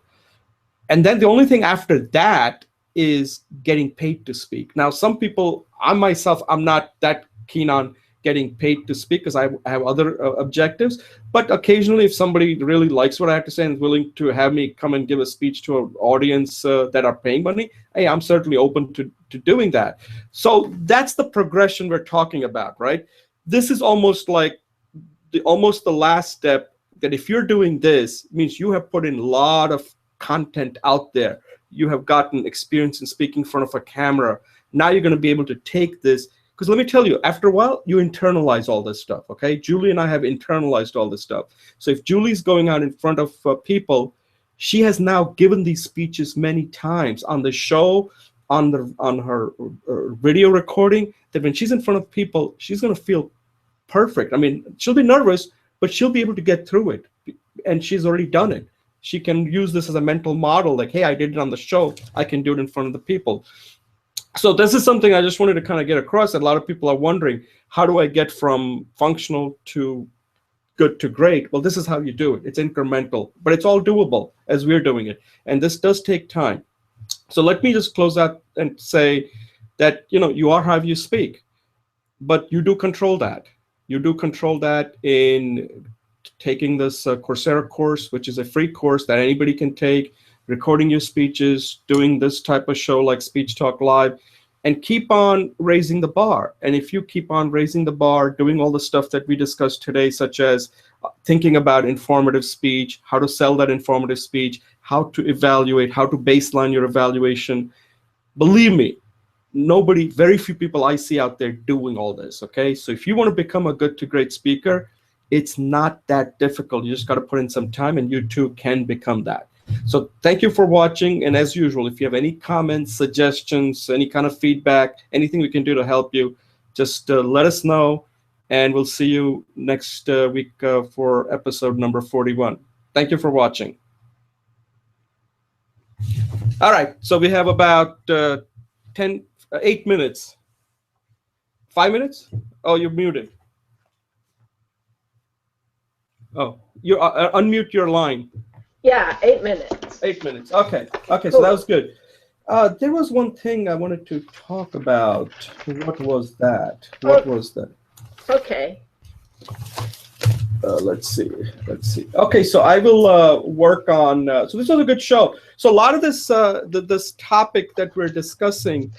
And then the only thing after that is getting paid to speak. Now, some people, I'm not that keen on getting paid to speak because I have other objectives. But occasionally, if somebody really likes what I have to say and is willing to have me come and give a speech to an audience that are paying money, hey, I'm certainly open to doing that. So that's the progression we're talking about, right? This is almost like the last step, that if you're doing this, it means you have put in a lot of content out there. You have gotten experience in speaking in front of a camera. Now you're going to be able to take this, because let me tell you, after a while, you internalize all this stuff, okay? Julie and I have internalized all this stuff. So if Julie's going out in front of people, she has now given these speeches many times on the show, on her video recording, that when she's in front of people, she's going to feel perfect. I mean, she'll be nervous, but she'll be able to get through it. And she's already done it. She can use this as a mental model, like, hey, I did it on the show, I can do it in front of the people. So this is something I just wanted to kind of get across, that a lot of people are wondering, how do I get from functional to good to great? Well, this is how you do it. It's incremental, but it's all doable as we're doing it. And this does take time. So let me just close out and say that, you are how you speak, but you do control that. You do control that in taking this Coursera course, which is a free course that anybody can take, recording your speeches, doing this type of show like Speech Talk Live, and keep on raising the bar. And if you keep on raising the bar, doing all the stuff that we discussed today, such as thinking about informative speech, how to sell that informative speech, how to evaluate, how to baseline your evaluation, believe me, very few people I see out there doing all this, okay? So if you want to become a good to great speaker, it's not that difficult. You just got to put in some time, and you too can become that. So thank you for watching. And as usual, if you have any comments, suggestions, any kind of feedback, anything we can do to help you, just let us know. And we'll see you next week for episode number 41. Thank you for watching. All right. So we have about 8 minutes. 5 minutes? Oh, you're muted. Oh, you unmute your line. Yeah, 8 minutes. 8 minutes. Okay. Okay, Cool. So that was good. There was one thing I wanted to talk about. What was that? Okay. Let's see. Okay, so I will work on. So this was a good show. So a lot of this this topic that we're discussing,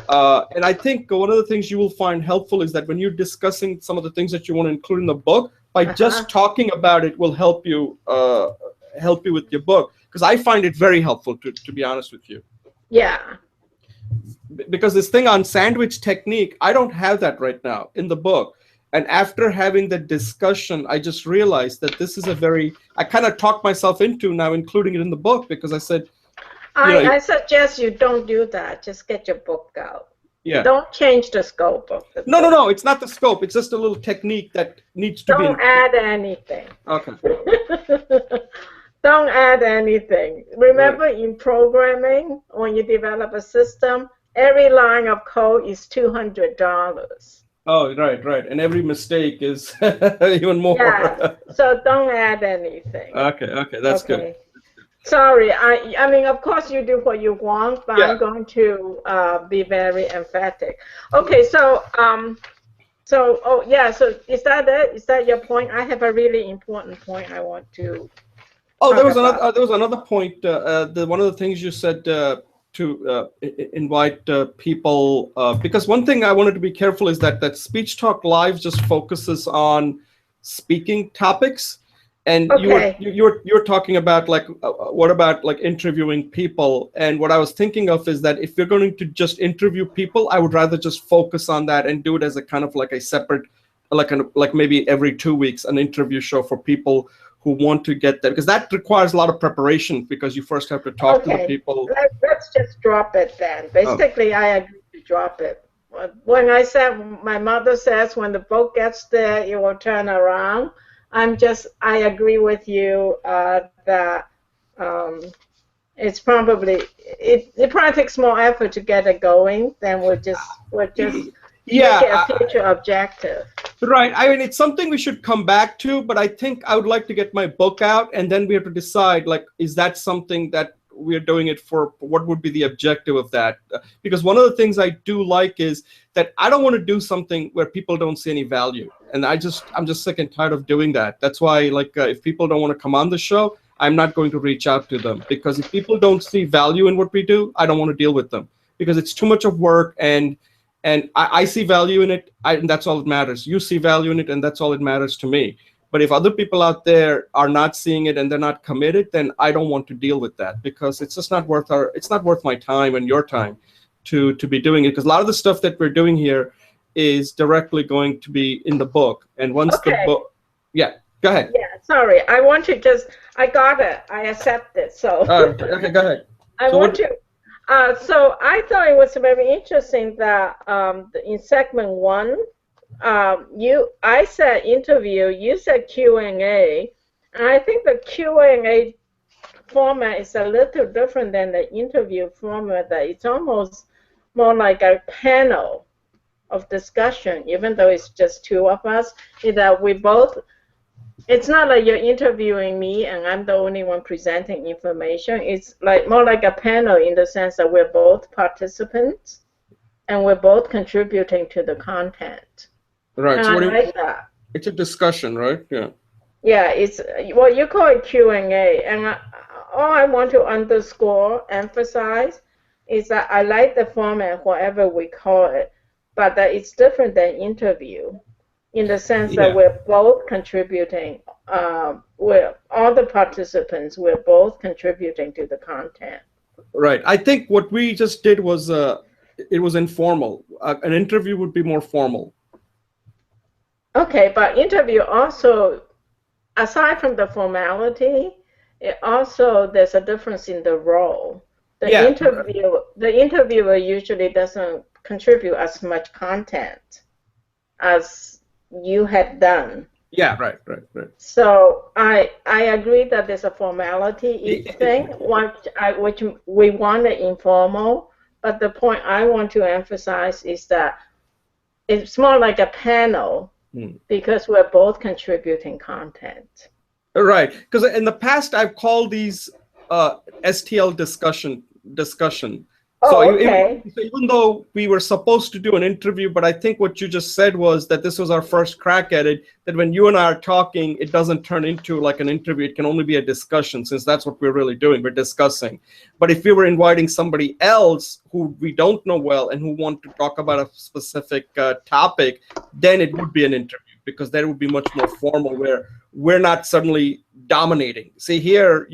and I think one of the things you will find helpful is that when you're discussing some of the things that you want to include in the book, by just talking about it will help you with your book, because I find it very helpful to be honest with you. Yeah. Because this thing on sandwich technique, I don't have that right now in the book. And after having the discussion, I just realized that this is I kind of talked myself into now including it in the book, because I said, I suggest you don't do that. Just get your book out. Yeah. Don't change the scope of the book. No, it's not the scope. It's just a little technique that needs to be. Don't add anything. Okay. Don't add anything. Remember, in programming, when you develop a system, every line of code is $200. Oh, right. And every mistake is even more. Yeah. So don't add anything. Okay, that's good. Sorry, I mean, of course you do what you want, but I'm going to be very emphatic. Okay, so so is that it? Is that your point? I have a really important point I want to. Oh, there was another point. One of the things you said to invite people, because one thing I wanted to be careful is that Speech Talk Live just focuses on speaking topics. And you were talking about what about interviewing people? And what I was thinking of is that if you're going to just interview people, I would rather just focus on that and do it as a kind of a separate, like maybe every 2 weeks, an interview show for people who want to get that, because that requires a lot of preparation, because you first have to talk to the people. Let's just drop it then. Basically, I agree with drop it. When I said, my mother says, when the boat gets there, it will turn around. I agree with you that it's probably it probably takes more effort to get it going than we'll just make it a future objective. Right. I mean, it's something we should come back to, but I think I would like to get my book out, and then we have to decide, like, is that something that we're doing it for? What would be the objective of that? Because one of the things I do like is that I don't want to do something where people don't see any value, and I'm just sick and tired of doing that. That's why, like, if people don't want to come on the show, I'm not going to reach out to them, because if people don't see value in what we do, I don't want to deal with them, because it's too much of work, and I see value in it, and that's all that matters. You see value in it, and that's all that matters to me. But if other people out there are not seeing it and they're not committed, then I don't want to deal with that, because it's just not worth my time and your time to be doing it. Because a lot of the stuff that we're doing here is directly going to be in the book. And once the book, yeah, go ahead. Yeah, sorry, I got it. I accept it. So okay, go ahead. So I thought it was very interesting that in segment 1, I said interview, you said Q&A, and I think the Q&A format is a little different than the interview format. That it's almost more like a panel of discussion, even though it's just 2 of us. It's not like you're interviewing me and I'm the only one presenting information. It's like more like a panel in the sense that we're both participants and we're both contributing to the content. Right. So I like that. It's a discussion, right? Yeah. Yeah, it's what you call it Q&A. And all I want to emphasize is that I like the format, whatever we call it, but that it's different than interview, in the sense that we're both contributing, we're all the participants, we're both contributing to the content. Right. I think what we just did was, it was informal. An interview would be more formal. Okay, but interview also, aside from the formality, there's a difference in the role. The interviewer usually doesn't contribute as much content as you had done. Yeah, right. So I agree that there's a formality thing, which we want it informal, but the point I want to emphasize is that it's more like a panel, because we're both contributing content. Right, because in the past I've called these STL discussion. So even though we were supposed to do an interview, but I think what you just said was that this was our first crack at it, that when you and I are talking, it doesn't turn into like an interview. It can only be a discussion, since that's what we're really doing. We're discussing. But if we were inviting somebody else who we don't know well and who want to talk about a specific topic, then it would be an interview, because that would be much more formal, where we're not suddenly dominating. See, here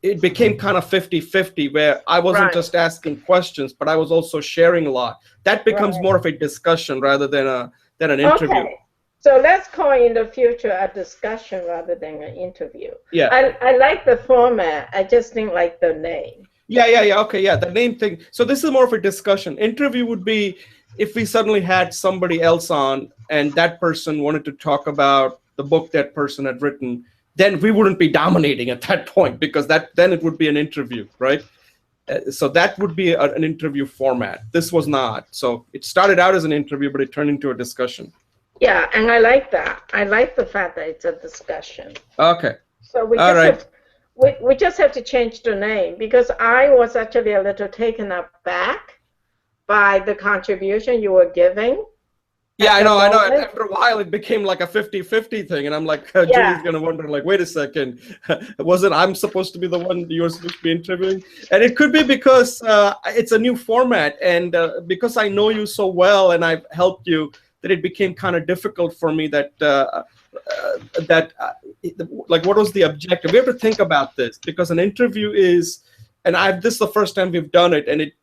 it became kind of 50-50, where I wasn't just asking questions, but I was also sharing a lot. That becomes more of a discussion rather than an interview. Okay. So let's call in the future a discussion rather than an interview. Yeah. I like the format. I just didn't like the name. Yeah. Okay, yeah, the name thing. So this is more of a discussion. Interview would be if we suddenly had somebody else on and that person wanted to talk about the book that person had written. Then we wouldn't be dominating at that point, because then it would be an interview, right? So that would be an interview format. This was not. So it started out as an interview, but it turned into a discussion. Yeah, and I like that. I like the fact that it's a discussion. Okay. So we just have to change the name, because I was actually a little taken aback by the contribution you were giving. Yeah, I know. After a while, it became like a 50-50 thing, and I'm like, Julie's gonna wonder, like, wait a second, I'm supposed to be the one you're supposed to be interviewing? And it could be because it's a new format, and because I know you so well and I've helped you, that it became kind of difficult for me. Like, what was the objective? We have to think about this, because an interview is, and this is the first time we've done it, and it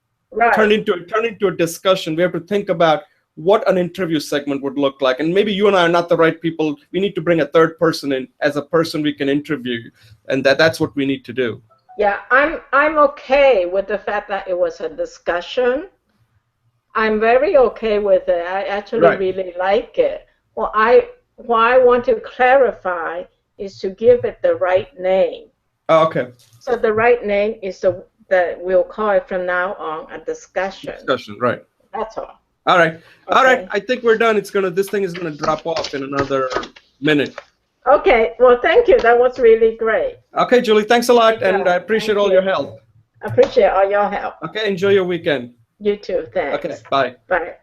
turned into a discussion. We have to think about what an interview segment would look like. And maybe you and I are not the right people. We need to bring a third person in as a person we can interview. And that's what we need to do. Yeah, I'm okay with the fact that it was a discussion. I'm very okay with it. I actually Right. really like it. What I want to clarify is to give it the right name. Oh, okay. So the right name is that we'll call it from now on a discussion. Discussion. Right. That's all. All right. All right. Okay. I think we're done. This thing is gonna drop off in another minute. Okay. Well, thank you. That was really great. Okay, Julie. Thanks a lot, and I appreciate Thank all you. your help. I appreciate all your help. Okay. Enjoy your weekend. You too. Thanks. Okay. Bye. Bye.